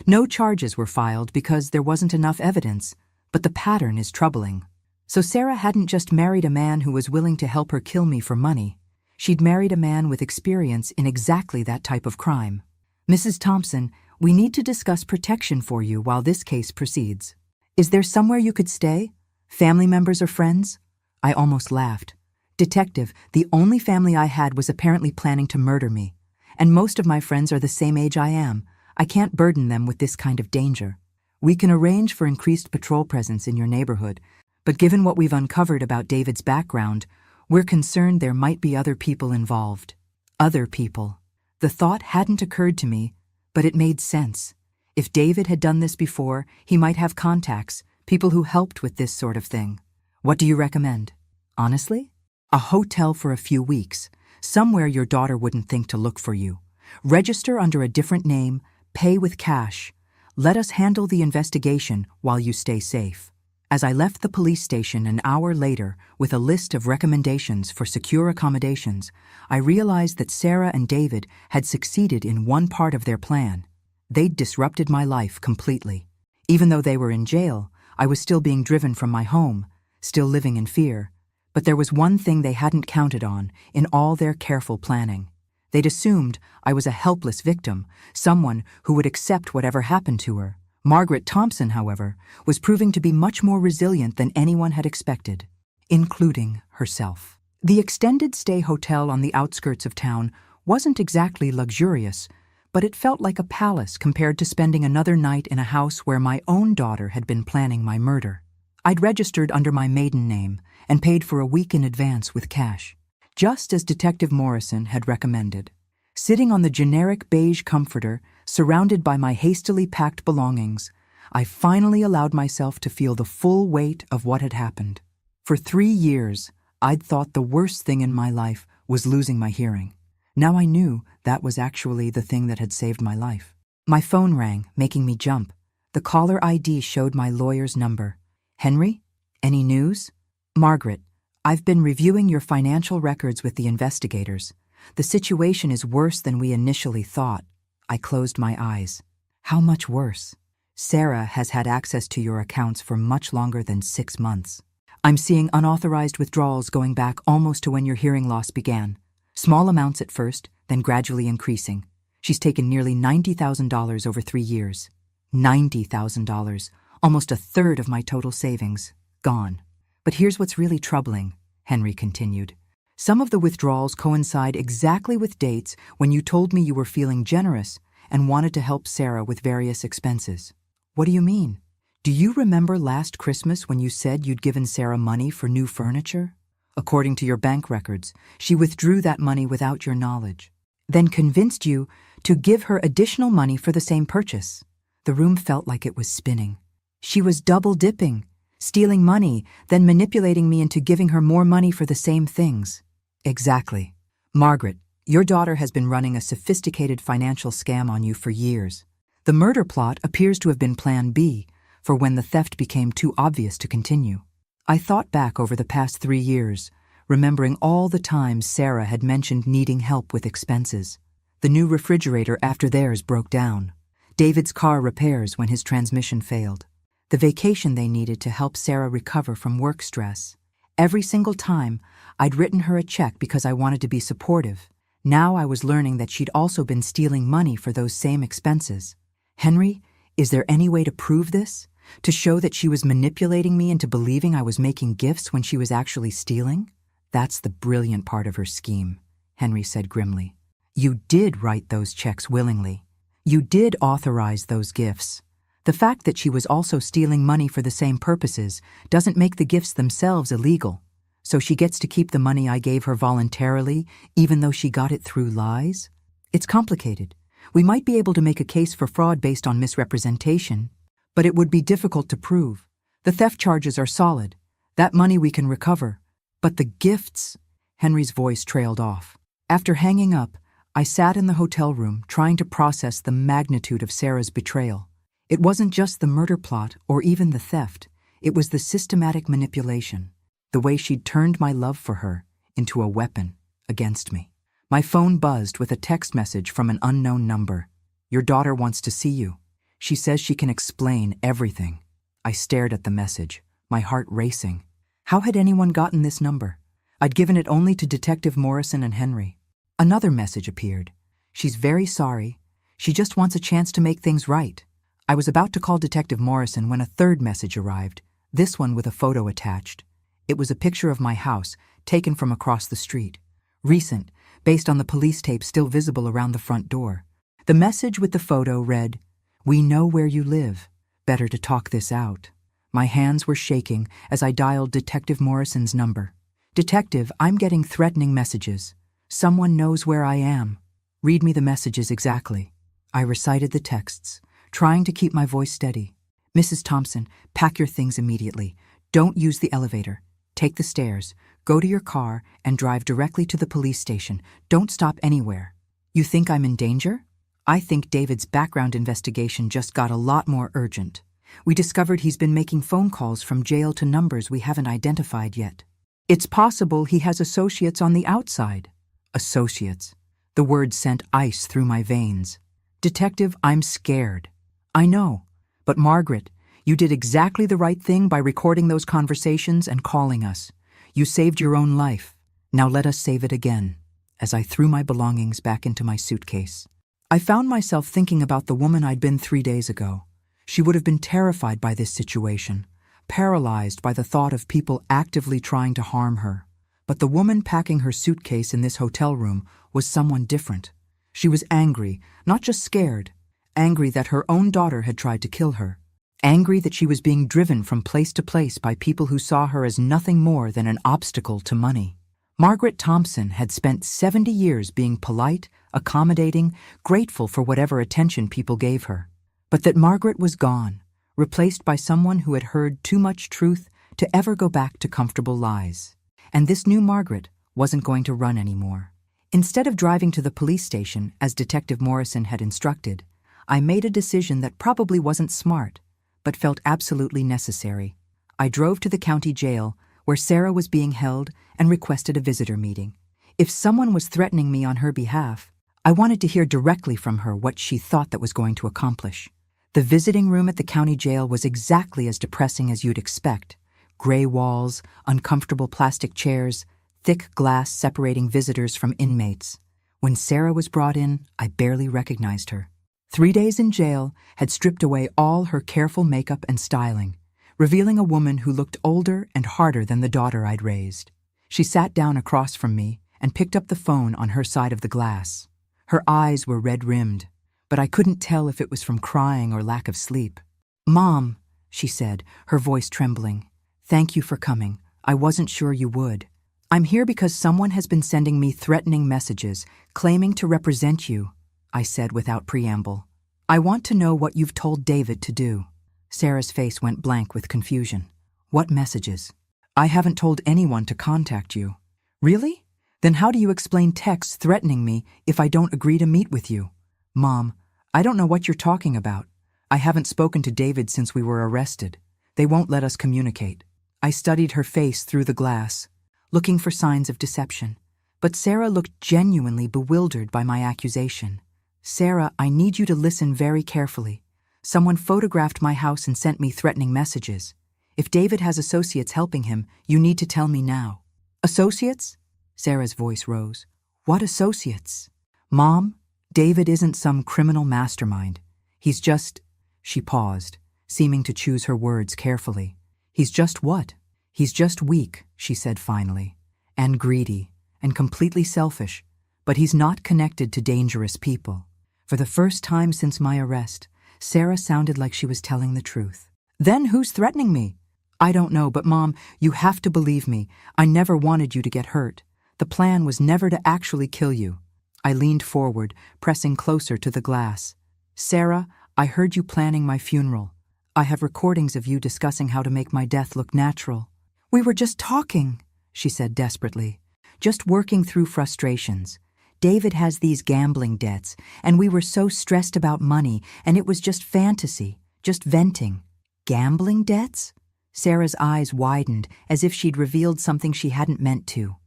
No charges were filed because there wasn't enough evidence, but the pattern is troubling. So Sarah hadn't just married a man who was willing to help her kill me for money. She'd married a man with experience in exactly that type of crime. Mrs. Thompson, we need to discuss protection for you while this case proceeds. Is there somewhere you could stay? Family members or friends? I almost laughed. Detective, the only family I had was apparently planning to murder me. And most of my friends are the same age I am. I can't burden them with this kind of danger. We can arrange for increased patrol presence in your neighborhood, but given what we've uncovered about David's background, we're concerned there might be other people involved. Other people. The thought hadn't occurred to me, but it made sense. If David had done this before, he might have contacts, people who helped with this sort of thing. What do you recommend? Honestly? A hotel for a few weeks, somewhere your daughter wouldn't think to look for you. Register under a different name, pay with cash. Let us handle the investigation while you stay safe. As I left the police station an hour later with a list of recommendations for secure accommodations, I realized that Sarah and David had succeeded in one part of their plan. They'd disrupted my life completely. Even though they were in jail, I was still being driven from my home, still living in fear. But there was one thing they hadn't counted on in all their careful planning. They'd assumed I was a helpless victim, someone who would accept whatever happened to her. Margaret Thompson, however, was proving to be much more resilient than anyone had expected, including herself. The extended stay hotel on the outskirts of town wasn't exactly luxurious, but it felt like a palace compared to spending another night in a house where my own daughter had been planning my murder. I'd registered under my maiden name and paid for a week in advance with cash, just as Detective Morrison had recommended. Sitting on the generic beige comforter, surrounded by my hastily packed belongings, I finally allowed myself to feel the full weight of what had happened. For 3 years, I'd thought the worst thing in my life was losing my hearing. Now I knew that was actually the thing that had saved my life. My phone rang, making me jump. The caller ID showed my lawyer's number. "Henry? Any news?" "Margaret, I've been reviewing your financial records with the investigators. The situation is worse than we initially thought." I closed my eyes. "How much worse?" "Sarah has had access to your accounts for much longer than 6 months. I'm seeing unauthorized withdrawals going back almost to when your hearing loss began. Small amounts at first, then gradually increasing. She's taken nearly $90,000 over 3 years. $90,000, almost a third of my total savings, gone. But here's what's really troubling," Henry continued. "Some of the withdrawals coincide exactly with dates when you told me you were feeling generous and wanted to help Sarah with various expenses." "What do you mean? Do you remember last Christmas when you said you'd given Sarah money for new furniture? According to your bank records, she withdrew that money without your knowledge, then convinced you to give her additional money for the same purchase." The room felt like it was spinning. She was double-dipping, stealing money, then manipulating me into giving her more money for the same things. "Exactly. Margaret, your daughter has been running a sophisticated financial scam on you for years. The murder plot appears to have been Plan B for when the theft became too obvious to continue." I thought back over the past 3 years, remembering all the times Sarah had mentioned needing help with expenses. The new refrigerator after theirs broke down. David's car repairs when his transmission failed. The vacation they needed to help Sarah recover from work stress. Every single time, I'd written her a check because I wanted to be supportive. Now I was learning that she'd also been stealing money for those same expenses. "Henry, is there any way to prove this? To show that she was manipulating me into believing I was making gifts when she was actually stealing?" "That's the brilliant part of her scheme," Henry said grimly. "You did write those checks willingly. You did authorize those gifts. The fact that she was also stealing money for the same purposes doesn't make the gifts themselves illegal. So she gets to keep the money I gave her voluntarily, even though she got it through lies? It's complicated. We might be able to make a case for fraud based on misrepresentation, but it would be difficult to prove. The theft charges are solid. That money we can recover. But the gifts..." Henry's voice trailed off. After hanging up, I sat in the hotel room trying to process the magnitude of Sarah's betrayal. It wasn't just the murder plot or even the theft. It was the systematic manipulation, the way she'd turned my love for her into a weapon against me. My phone buzzed with a text message from an unknown number. "Your daughter wants to see you. She says she can explain everything." I stared at the message, my heart racing. How had anyone gotten this number? I'd given it only to Detective Morrison and Henry. Another message appeared. "She's very sorry. She just wants a chance to make things right." I was about to call Detective Morrison when a third message arrived, this one with a photo attached. It was a picture of my house, taken from across the street. Recent, based on the police tape still visible around the front door. The message with the photo read, "We know where you live. Better to talk this out." My hands were shaking as I dialed Detective Morrison's number. "Detective, I'm getting threatening messages. Someone knows where I am. Read me the messages exactly." I recited the texts, trying to keep my voice steady. "Mrs. Thompson, pack your things immediately. Don't use the elevator. Take the stairs. Go to your car and drive directly to the police station. Don't stop anywhere. You think I'm in danger? I think David's background investigation just got a lot more urgent. We discovered he's been making phone calls from jail to numbers we haven't identified yet. It's possible he has associates on the outside." Associates. The word sent ice through my veins. Detective, I'm scared. I know. But Margaret, you did exactly the right thing by recording those conversations and calling us. You saved your own life. Now let us save it again. As I threw my belongings back into my suitcase, I found myself thinking about the woman I'd been 3 days ago. She would have been terrified by this situation, paralyzed by the thought of people actively trying to harm her. But the woman packing her suitcase in this hotel room was someone different. She was angry, not just scared, angry that her own daughter had tried to kill her, angry that she was being driven from place to place by people who saw her as nothing more than an obstacle to money. Margaret Thompson had spent 70 years being polite, accommodating, grateful for whatever attention people gave her. But that Margaret was gone, replaced by someone who had heard too much truth to ever go back to comfortable lies. And this new Margaret wasn't going to run anymore. Instead of driving to the police station, as Detective Morrison had instructed, I made a decision that probably wasn't smart, but felt absolutely necessary. I drove to the county jail, where Sarah was being held, and requested a visitor meeting. If someone was threatening me on her behalf, I wanted to hear directly from her what she thought that was going to accomplish. The visiting room at the county jail was exactly as depressing as you'd expect. Gray walls, uncomfortable plastic chairs, thick glass separating visitors from inmates. When Sarah was brought in, I barely recognized her. 3 days in jail had stripped away all her careful makeup and styling, revealing a woman who looked older and harder than the daughter I'd raised. She sat down across from me and picked up the phone on her side of the glass. Her eyes were red-rimmed, but I couldn't tell if it was from crying or lack of sleep. "Mom," she said, her voice trembling. "Thank you for coming. I wasn't sure you would. I'm here because someone has been sending me threatening messages, claiming to represent you," I said without preamble. "I want to know what you've told David to do." Sarah's face went blank with confusion. "What messages?" "I haven't told anyone to contact you." "Really? Then how do you explain texts threatening me if I don't agree to meet with you?" "Mom, I don't know what you're talking about. I haven't spoken to David since we were arrested. They won't let us communicate." I studied her face through the glass, looking for signs of deception. But Sarah looked genuinely bewildered by my accusation. "Sarah, I need you to listen very carefully. Someone photographed my house and sent me threatening messages. If David has associates helping him, you need to tell me now." "Associates?" Sarah's voice rose. "What associates?" "Mom, David isn't some criminal mastermind. He's just—" She paused, seeming to choose her words carefully. "He's just what?" "He's just weak," she said finally, "and greedy, and completely selfish, but he's not connected to dangerous people." For the first time since my arrest, Sarah sounded like she was telling the truth. "Then who's threatening me?" "I don't know, but Mom, you have to believe me. I never wanted you to get hurt. The plan was never to actually kill you." I leaned forward, pressing closer to the glass. "Sarah, I heard you planning my funeral. I have recordings of you discussing how to make my death look natural." "We were just talking," she said desperately. "Just working through frustrations. David has these gambling debts, and we were so stressed about money, and it was just fantasy, just venting." "Gambling debts?" Sarah's eyes widened as if she'd revealed something she hadn't meant to.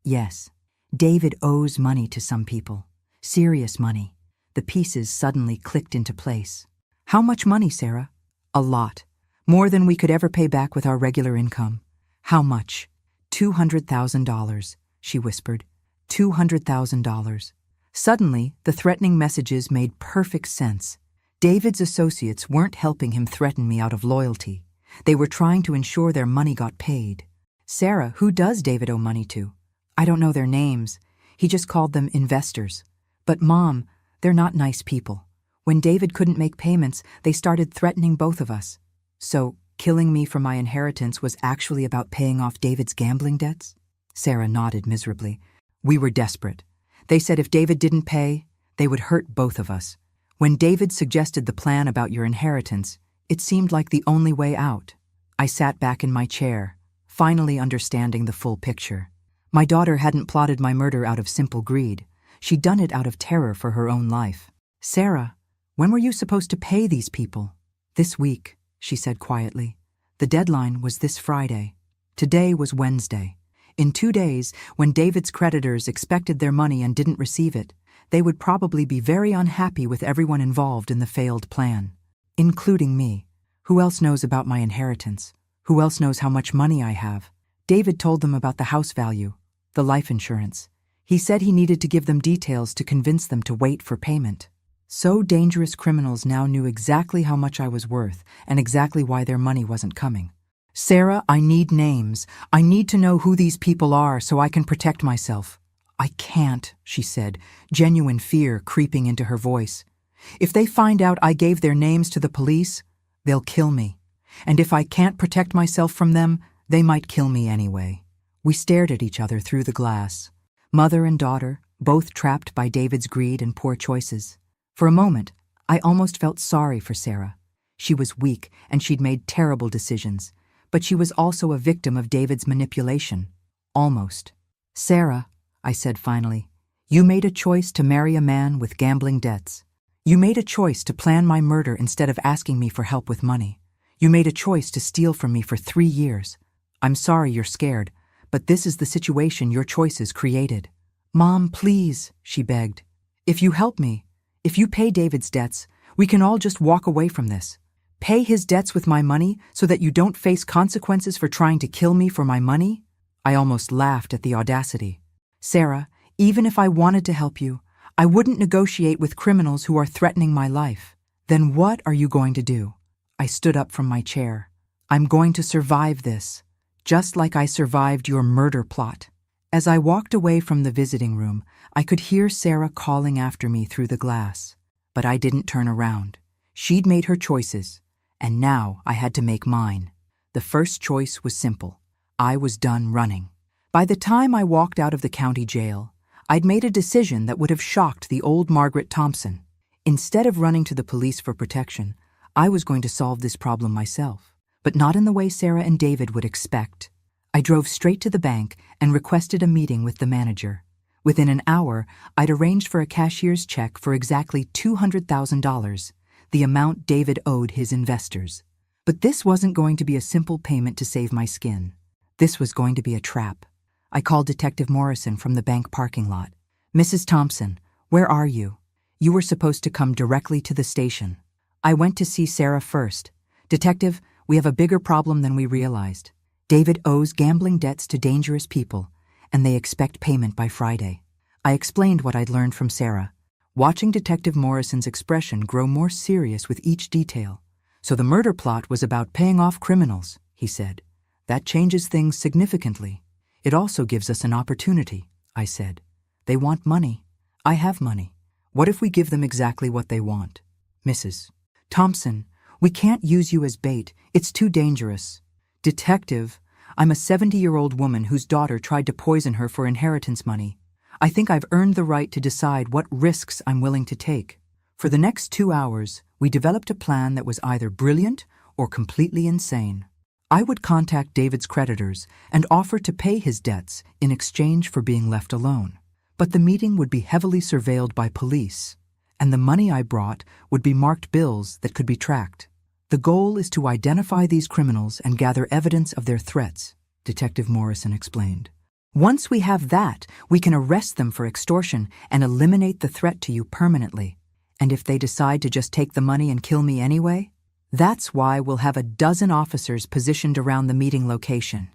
Yes. David owes money to some people. Serious money." The pieces suddenly clicked into place. "How much money, Sarah?" "A lot. More than we could ever pay back with our regular income." "How much?" $200,000, she whispered. $200,000. Suddenly, the threatening messages made perfect sense. David's associates weren't helping him threaten me out of loyalty. They were trying to ensure their money got paid. "Sarah, who does David owe money to?" "I don't know their names. He just called them investors. But Mom, they're not nice people. When David couldn't make payments, they started threatening both of us." "So, killing me for my inheritance was actually about paying off David's gambling debts?" Sarah nodded miserably. "We were desperate. They said if David didn't pay, they would hurt both of us. When David suggested the plan about your inheritance, it seemed like the only way out." I sat back in my chair, finally understanding the full picture. My daughter hadn't plotted my murder out of simple greed. She'd done it out of terror for her own life. "Sarah, when were you supposed to pay these people?" "This week," she said quietly. "The deadline was this Friday. Today was Wednesday. In 2 days, when David's creditors expected their money and didn't receive it, they would probably be very unhappy with everyone involved in the failed plan, including me. Who else knows about my inheritance? Who else knows how much money I have? David told them about the house value, the life insurance. He said he needed to give them details to convince them to wait for payment. So dangerous criminals now knew exactly how much I was worth and exactly why their money wasn't coming. Sarah, I need names. I need to know who these people are so I can protect myself. I can't, she said, genuine fear creeping into her voice. If they find out I gave their names to the police, they'll kill me. And if I can't protect myself from them, they might kill me anyway. We stared at each other through the glass. Mother and daughter, both trapped by David's greed and poor choices. For a moment, I almost felt sorry for Sarah. She was weak and she'd made terrible decisions, but she was also a victim of David's manipulation. Almost. Sarah, I said finally, you made a choice to marry a man with gambling debts. You made a choice to plan my murder instead of asking me for help with money. You made a choice to steal from me for 3 years. I'm sorry you're scared, but this is the situation your choices created. Mom, please, she begged. If you help me, if you pay David's debts, we can all just walk away from this. Pay his debts with my money so that you don't face consequences for trying to kill me for my money? I almost laughed at the audacity. Sarah, even if I wanted to help you, I wouldn't negotiate with criminals who are threatening my life. Then what are you going to do? I stood up from my chair. I'm going to survive this, just like I survived your murder plot. As I walked away from the visiting room, I could hear Sarah calling after me through the glass. But I didn't turn around. She'd made her choices, and now I had to make mine. The first choice was simple. I was done running. By the time I walked out of the county jail, I'd made a decision that would have shocked the old Margaret Thompson. Instead of running to the police for protection, I was going to solve this problem myself, but not in the way Sarah and David would expect. I drove straight to the bank and requested a meeting with the manager. Within an hour, I'd arranged for a cashier's check for exactly $200,000, the amount David owed his investors. But this wasn't going to be a simple payment to save my skin. This was going to be a trap. I called Detective Morrison from the bank parking lot. Mrs. Thompson, where are you? You were supposed to come directly to the station. I went to see Sarah first. Detective, we have a bigger problem than we realized. David owes gambling debts to dangerous people, and they expect payment by Friday. I explained what I'd learned from Sarah, watching Detective Morrison's expression grow more serious with each detail. So the murder plot was about paying off criminals, he said. That changes things significantly. It also gives us an opportunity, I said. They want money. I have money. What if we give them exactly what they want? Mrs. Thompson, we can't use you as bait. It's too dangerous. Detective, I'm a 70-year-old woman whose daughter tried to poison her for inheritance money. I think I've earned the right to decide what risks I'm willing to take. For the next 2 hours, we developed a plan that was either brilliant or completely insane. I would contact David's creditors and offer to pay his debts in exchange for being left alone. But the meeting would be heavily surveilled by police, and the money I brought would be marked bills that could be tracked. The goal is to identify these criminals and gather evidence of their threats, Detective Morrison explained. Once we have that, we can arrest them for extortion and eliminate the threat to you permanently. And if they decide to just take the money and kill me anyway, that's why we'll have a dozen officers positioned around the meeting location.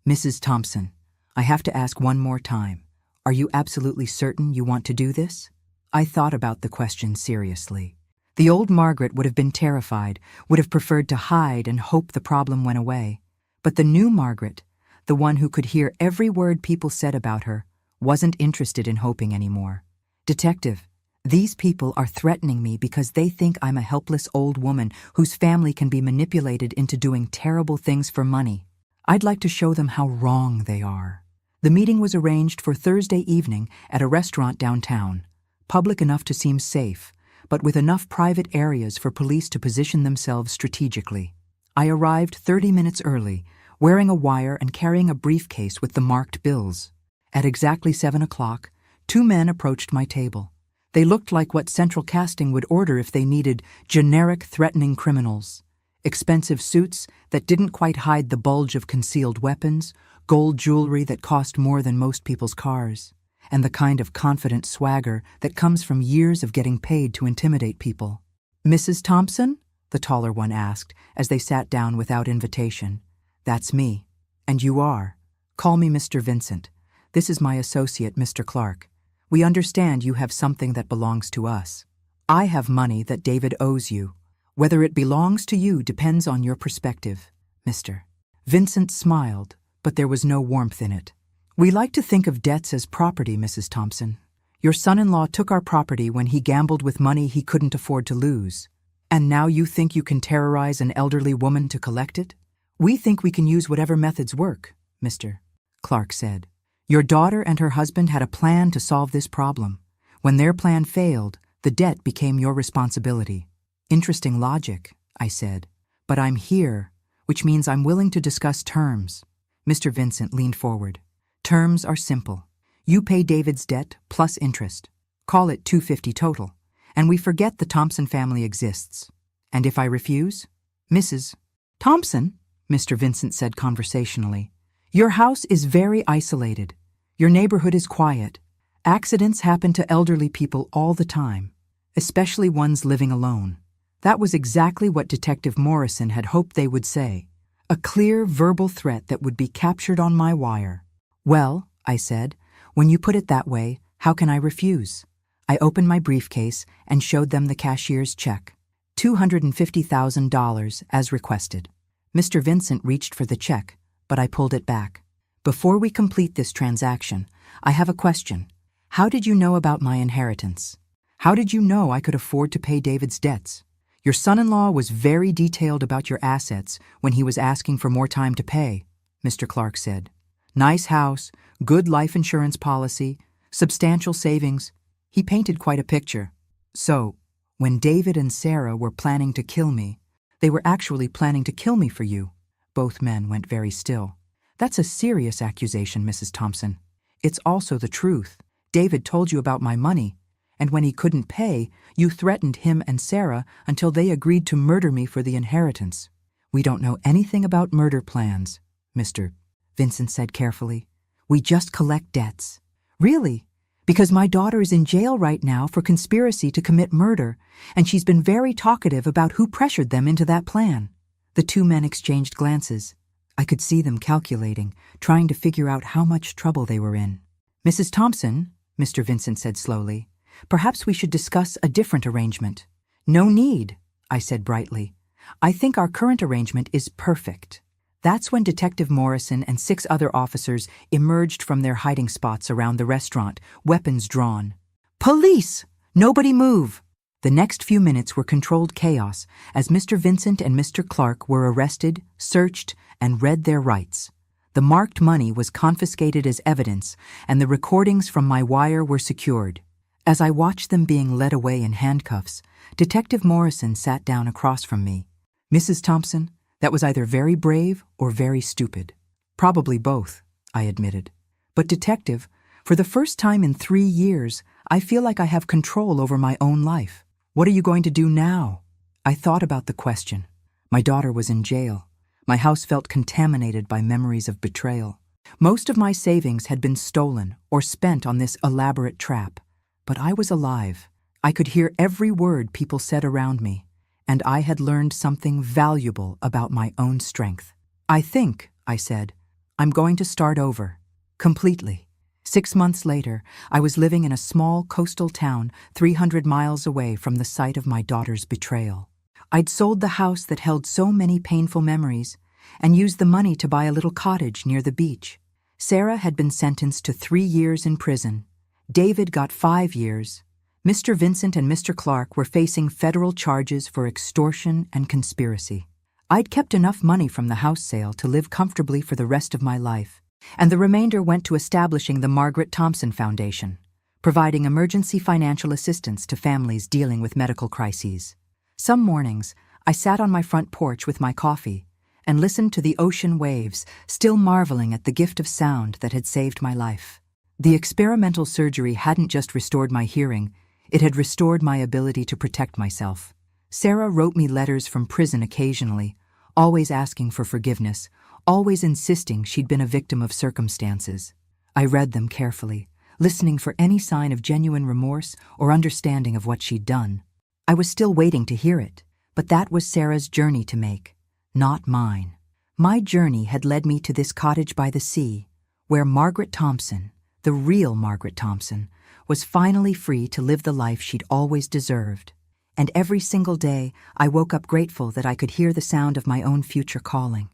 Mrs. Thompson, I have to ask one more time. Are you absolutely certain you want to do this? I thought about the question seriously. The old Margaret would have been terrified, would have preferred to hide and hope the problem went away. But the new Margaret, the one who could hear every word people said about her, wasn't interested in hoping anymore. Detective, these people are threatening me because they think I'm a helpless old woman whose family can be manipulated into doing terrible things for money. I'd like to show them how wrong they are. The meeting was arranged for Thursday evening at a restaurant downtown, public enough to seem safe, but with enough private areas for police to position themselves strategically. I arrived 30 minutes early, wearing a wire and carrying a briefcase with the marked bills. At exactly 7 o'clock, 2 men approached my table. They looked like what Central Casting would order if they needed generic threatening criminals. Expensive suits that didn't quite hide the bulge of concealed weapons, gold jewelry that cost more than most people's cars. and the kind of confident swagger that comes from years of getting paid to intimidate people. "Mrs. Thompson?" the taller one asked as they sat down without invitation. "That's me. And you are. Call me Mr. Vincent. This is my associate, Mr. Clark. We understand you have something that belongs to us. I have money that David owes you. Whether it belongs to you depends on your perspective, Mr. Vincent smiled, but there was no warmth in it. "We like to think of debts as property, Mrs. Thompson. Your son-in-law took our property when he gambled with money he couldn't afford to lose. And now you think you can terrorize an elderly woman to collect it? We think we can use whatever methods work," Mr. Clark said. "Your daughter and her husband had a plan to solve this problem. When their plan failed, the debt became your responsibility." "Interesting logic," I said. "But I'm here, which means I'm willing to discuss terms." Mr. Vincent leaned forward. "Terms are simple. You pay David's debt plus interest. Call it $250 total. And we forget the Thompson family exists. And if I refuse?" "Mrs. Thompson," Mr. Vincent said conversationally, "your house is very isolated. Your neighborhood is quiet. Accidents happen to elderly people all the time, especially ones living alone." That was exactly what Detective Morrison had hoped they would say. A clear verbal threat that would be captured on my wire. "Well," I said, "when you put it that way, how can I refuse?" I opened my briefcase and showed them the cashier's check. $250,000 as requested. Mr. Vincent reached for the check, but I pulled it back. "Before we complete this transaction, I have a question. How did you know about my inheritance? How did you know I could afford to pay David's debts? Your son-in-law was very detailed about your assets when he was asking for more time to pay," Mr. Clark said. "Nice house, good life insurance policy, substantial savings." He painted quite a picture. "So, when David and Sarah were planning to kill me, they were actually planning to kill me for you." Both men went very still. "That's a serious accusation, Mrs. Thompson." "It's also the truth. David told you about my money, and when he couldn't pay, you threatened him and Sarah until they agreed to murder me for the inheritance." "We don't know anything about murder plans," Mr. Vincent said carefully. "We just collect debts." "Really? Because my daughter is in jail right now for conspiracy to commit murder, and she's been very talkative about who pressured them into that plan." The two men exchanged glances. I could see them calculating, trying to figure out how much trouble they were in. "Mrs. Thompson," Mr. Vincent said slowly, "perhaps we should discuss a different arrangement." "No need," I said brightly. "I think our current arrangement is perfect." That's when Detective Morrison and 6 other officers emerged from their hiding spots around the restaurant, weapons drawn. "Police! Nobody move!" The next few minutes were controlled chaos as Mr. Vincent and Mr. Clark were arrested, searched, and read their rights. The marked money was confiscated as evidence, and the recordings from my wire were secured. As I watched them being led away in handcuffs, Detective Morrison sat down across from me. "Mrs. Thompson, that was either very brave or very stupid." "Probably both," I admitted. "But Detective, for the first time in 3 years, I feel like I have control over my own life. What are you going to do now?" I thought about the question. My daughter was in jail. My house felt contaminated by memories of betrayal. Most of my savings had been stolen or spent on this elaborate trap. But I was alive. I could hear every word people said around me, and I had learned something valuable about my own strength. "I think," I said, "I'm going to start over. Completely." 6 months later, I was living in a small coastal town 300 miles away from the site of my daughter's betrayal. I'd sold the house that held so many painful memories and used the money to buy a little cottage near the beach. Sarah had been sentenced to 3 years in prison. David got 5 years. Mr. Vincent and Mr. Clark were facing federal charges for extortion and conspiracy. I'd kept enough money from the house sale to live comfortably for the rest of my life, and the remainder went to establishing the Margaret Thompson Foundation, providing emergency financial assistance to families dealing with medical crises. Some mornings, I sat on my front porch with my coffee and listened to the ocean waves, still marveling at the gift of sound that had saved my life. The experimental surgery hadn't just restored my hearing, it had restored my ability to protect myself. Sarah wrote me letters from prison occasionally, always asking for forgiveness, always insisting she'd been a victim of circumstances. I read them carefully, listening for any sign of genuine remorse or understanding of what she'd done. I was still waiting to hear it, but that was Sarah's journey to make, not mine. My journey had led me to this cottage by the sea, where Margaret Thompson, the real Margaret Thompson, was finally free to live the life she'd always deserved. And every single day, I woke up grateful that I could hear the sound of my own future calling.